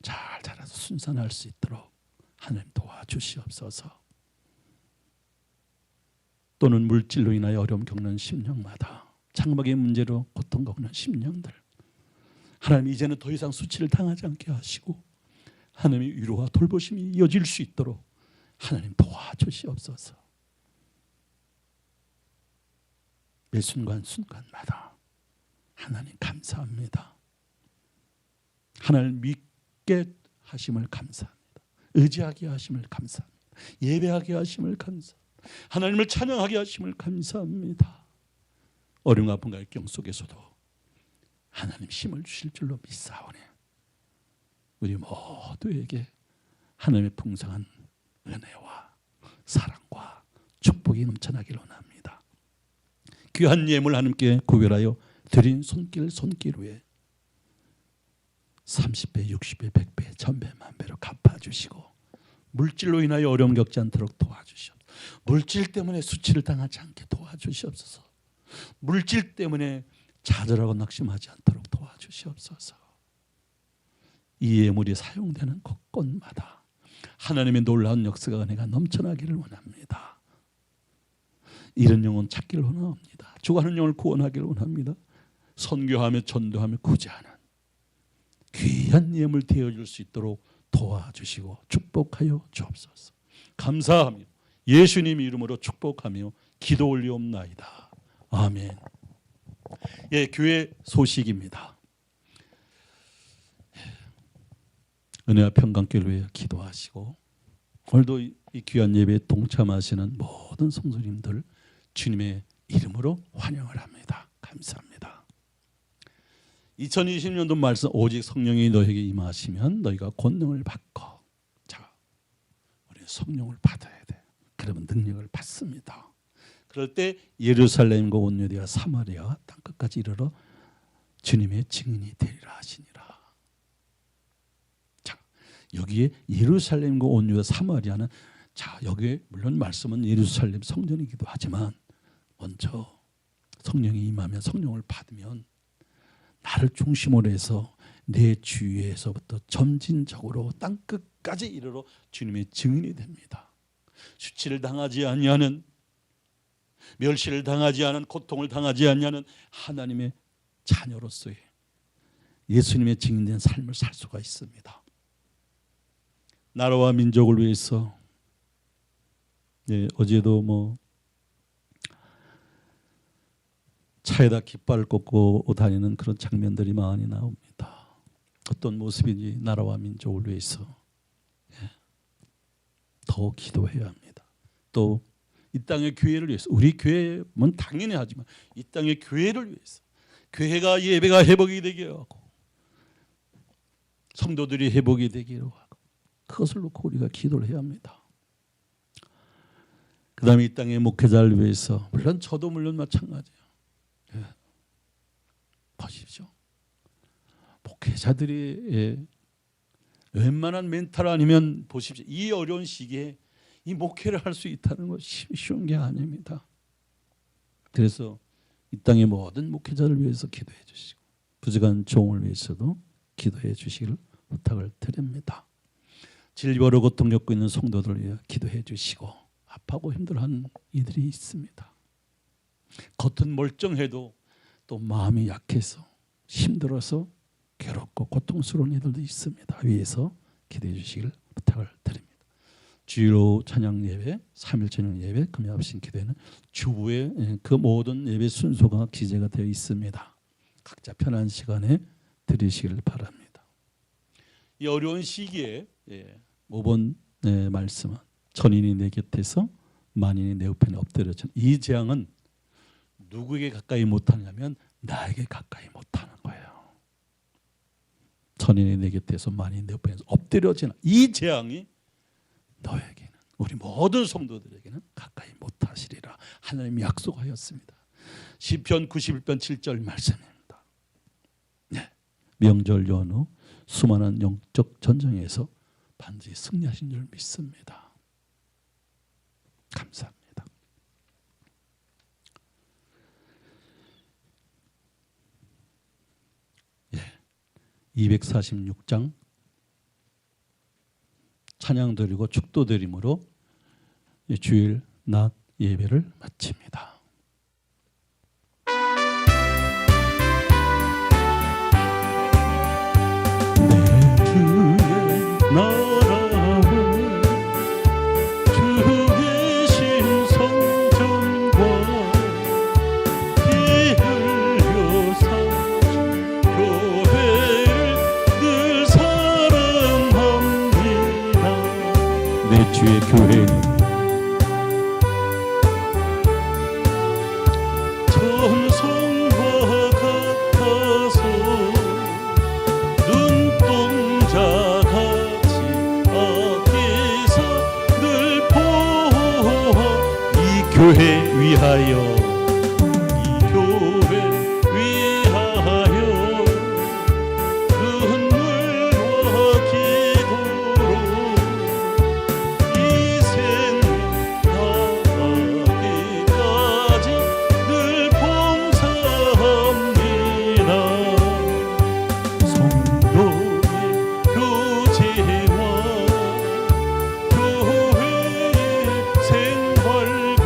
잘 자라서 순산할 수 있도록 하나님 도와주시옵소서. 또는 물질로 인하여 어려움 겪는 심령마다, 장막의 문제로 고통 겪는 심령들, 하나님 이제는 더 이상 수치를 당하지 않게 하시고 하나님의 위로와 돌보심이 이어질 수 있도록 하나님 도와주시옵소서. 매 순간순간마다 하나님 감사합니다. 하나님 믿게 하심을 감사합니다. 의지하게 하심을 감사합니다. 예배하게 하심을 감사합니다. 하나님을 찬양하게 하심을 감사합니다. 어려움 아픈 갈경 속에서도 하나님 힘을 주실 줄로 믿사오니 우리 모두에게 하나님의 풍성한 은혜와 사랑과 축복이 넘쳐나기를 원합니다. 귀한 예물 하나님께 구별하여 드린 손길 위에 30배, 60배, 100배, 1000배, 만배로 갚아주시고 물질로 인하여 어려움 겪지 않도록 도와주시옵소서. 물질 때문에 수치를 당하지 않게 도와주시옵소서. 물질 때문에 좌절하고 낙심하지 않도록 도와주시옵소서. 이 예물이 사용되는 곳곳마다 하나님의 놀라운 역사가 은혜가 넘쳐나기를 원합니다. 이런 영혼 찾기를 원합니다. 죽어가는 영혼을 구원하기를 원합니다. 선교하며 전도하며 구제하는 귀한 예물 되어줄 수 있도록 도와주시고 축복하여 주옵소서. 감사하며 예수님 이름으로 축복하며 기도 올리옵나이다. 아멘. 예, 교회 소식입니다. 은혜와 평강교회를 위해 기도하시고 오늘도 이 귀한 예배에 동참하시는 모든 성도님들 주님의 이름으로 환영을 합니다. 감사합니다. 2020년도 말씀, 오직 성령이 너에게 임하시면 너희가 권능을 받고, 자, 우리 성령을 받아야 돼. 그러면 능력을 받습니다. 그럴 때 예루살렘과 온 유대와 사마리아 땅끝까지 이르러 주님의 증인이 되리라 하시니라. 자, 여기에 예루살렘과 온 유대 사마리아는, 자, 여기에 물론 말씀은 예루살렘 성전이기도 하지만 먼저 성령이 임하면, 성령을 받으면 나를 중심으로 해서 내 주위에서부터 점진적으로 땅끝까지 이르러 주님의 증인이 됩니다. 수치를 당하지 아니하는, 멸시를 당하지 않은, 고통을 당하지 아니하는 하나님의 자녀로서의 예수님의 증인된 삶을 살 수가 있습니다. 나라와 민족을 위해서, 어제도 차에다 깃발을 꽂고 다니는 그런 장면들이 많이 나옵니다. 어떤 모습인지 나라와 민족을 위해서 더 기도해야 합니다. 또 이 땅의 교회를 위해서, 우리 교회는 당연히 하지만 이 땅의 교회를 위해서, 교회가 예배가 회복이 되게 하고 성도들이 회복이 되기로 하고, 그것을 놓고 우리가 기도를 해야 합니다. 그 다음에 이 땅의 목회자를 위해서, 물론 저도 물론 마찬가지예요. 보십시오. 목회자들이 웬만한 멘탈 아니면, 보십시오. 이 어려운 시기에 이 목회를 할 수 있다는 것이 쉬운 게 아닙니다. 그래서 이 땅의 모든 목회자를 위해서 기도해 주시고 부족한 종을 위해서도 기도해 주시기를 부탁을 드립니다. 질병으로 고통 겪고 있는 성도들을 위해 기도해 주시고, 아파하고 힘들어하는 이들이 있습니다. 겉은 멀쩡해도 또 마음이 약해서 힘들어서 괴롭고 고통스러운 이들도 있습니다. 위에서 기도해 주시기를 부탁을 드립니다. 주일 찬양 예배, 3일 저녁 예배, 금요 합심 기도회는 주부의 그 모든 예배 순서가 기재가 되어 있습니다. 각자 편한 시간에 드리시기를 바랍니다. 이 어려운 시기에 5번 말씀은 천인이 내 곁에서 만인이 내 우편에 엎드려진, 이 재앙은 누구에게 가까이 못하냐면 나에게 가까이 못하는 거예요. 천인이 내 곁에서 만인이 내 우편에서 엎드려지는 이 재앙이 너에게는, 우리 모든 성도들에게는 가까이 못하시리라 하나님이 약속하였습니다. 시편 91편 7절 말씀입니다. 네. 명절 연후 수많은 영적 전쟁에서 반드시 승리하신 줄 믿습니다. 감사합니다. 예, 246장 찬양 드리고 축도 드림으로 주일 낮 예배를 마칩니다. 나라와 주 계신 성전과 피 흘려 사신 교회를 늘 사랑합니다. 내 주의 교회는 천성과 같아서 눈동자 교회 위하여 이 교회 위하여 눈물과 기도로 이 생명 다하기까지 늘 봉사합니다. 성도의 교제와 교회의 생활과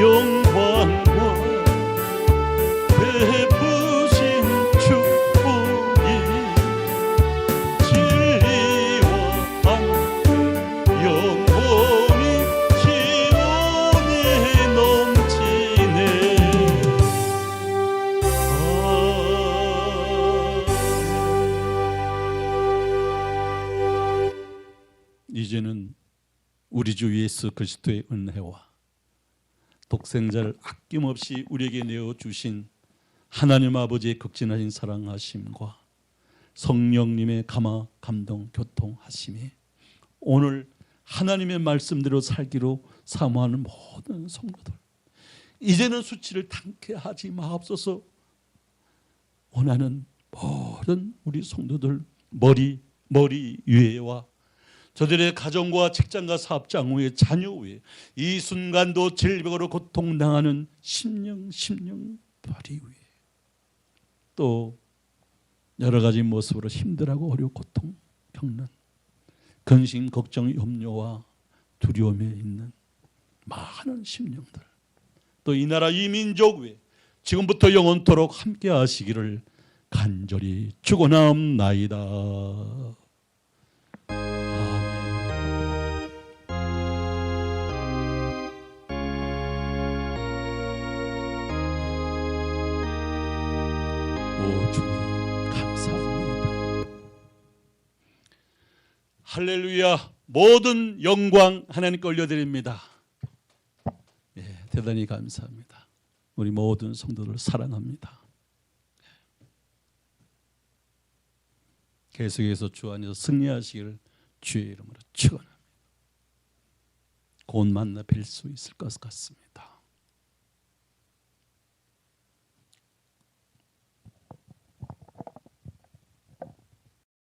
영광과 베푸신 축복이 진리와 함께 영원히 기원에 넘치네. 이제는 우리 주 예수 그리스도의 은혜와 독생자를 아낌없이 우리에게 내어주신 하나님 아버지의 극진하신 사랑하심과 성령님의 감화 감동 교통하심이 오늘 하나님의 말씀대로 살기로 사모하는 모든 성도들, 이제는 수치를 당케 하지 마옵소서. 원하는 모든 우리 성도들 머리 위에와 저들의 가정과 직장과 사업장 위에 자녀 위에 이 순간도 질병으로 고통당하는 심령 머리 위에 또 여러 가지 모습으로 힘들하고 어려운 고통 겪는 근심 걱정 염려와 두려움에 있는 많은 심령들, 또 이 나라 이 민족 위에 지금부터 영원토록 함께 하시기를 간절히 축원하옵나이다. 오 주님 감사합니다. 할렐루야. 모든 영광 하나님께 올려드립니다. 예, 대단히 감사합니다. 우리 모든 성도들 사랑합니다. 계속해서 주 안에서 승리하시기를 주의 이름으로 축원합니다. 곧 만나 뵐 수 있을 것 같습니다.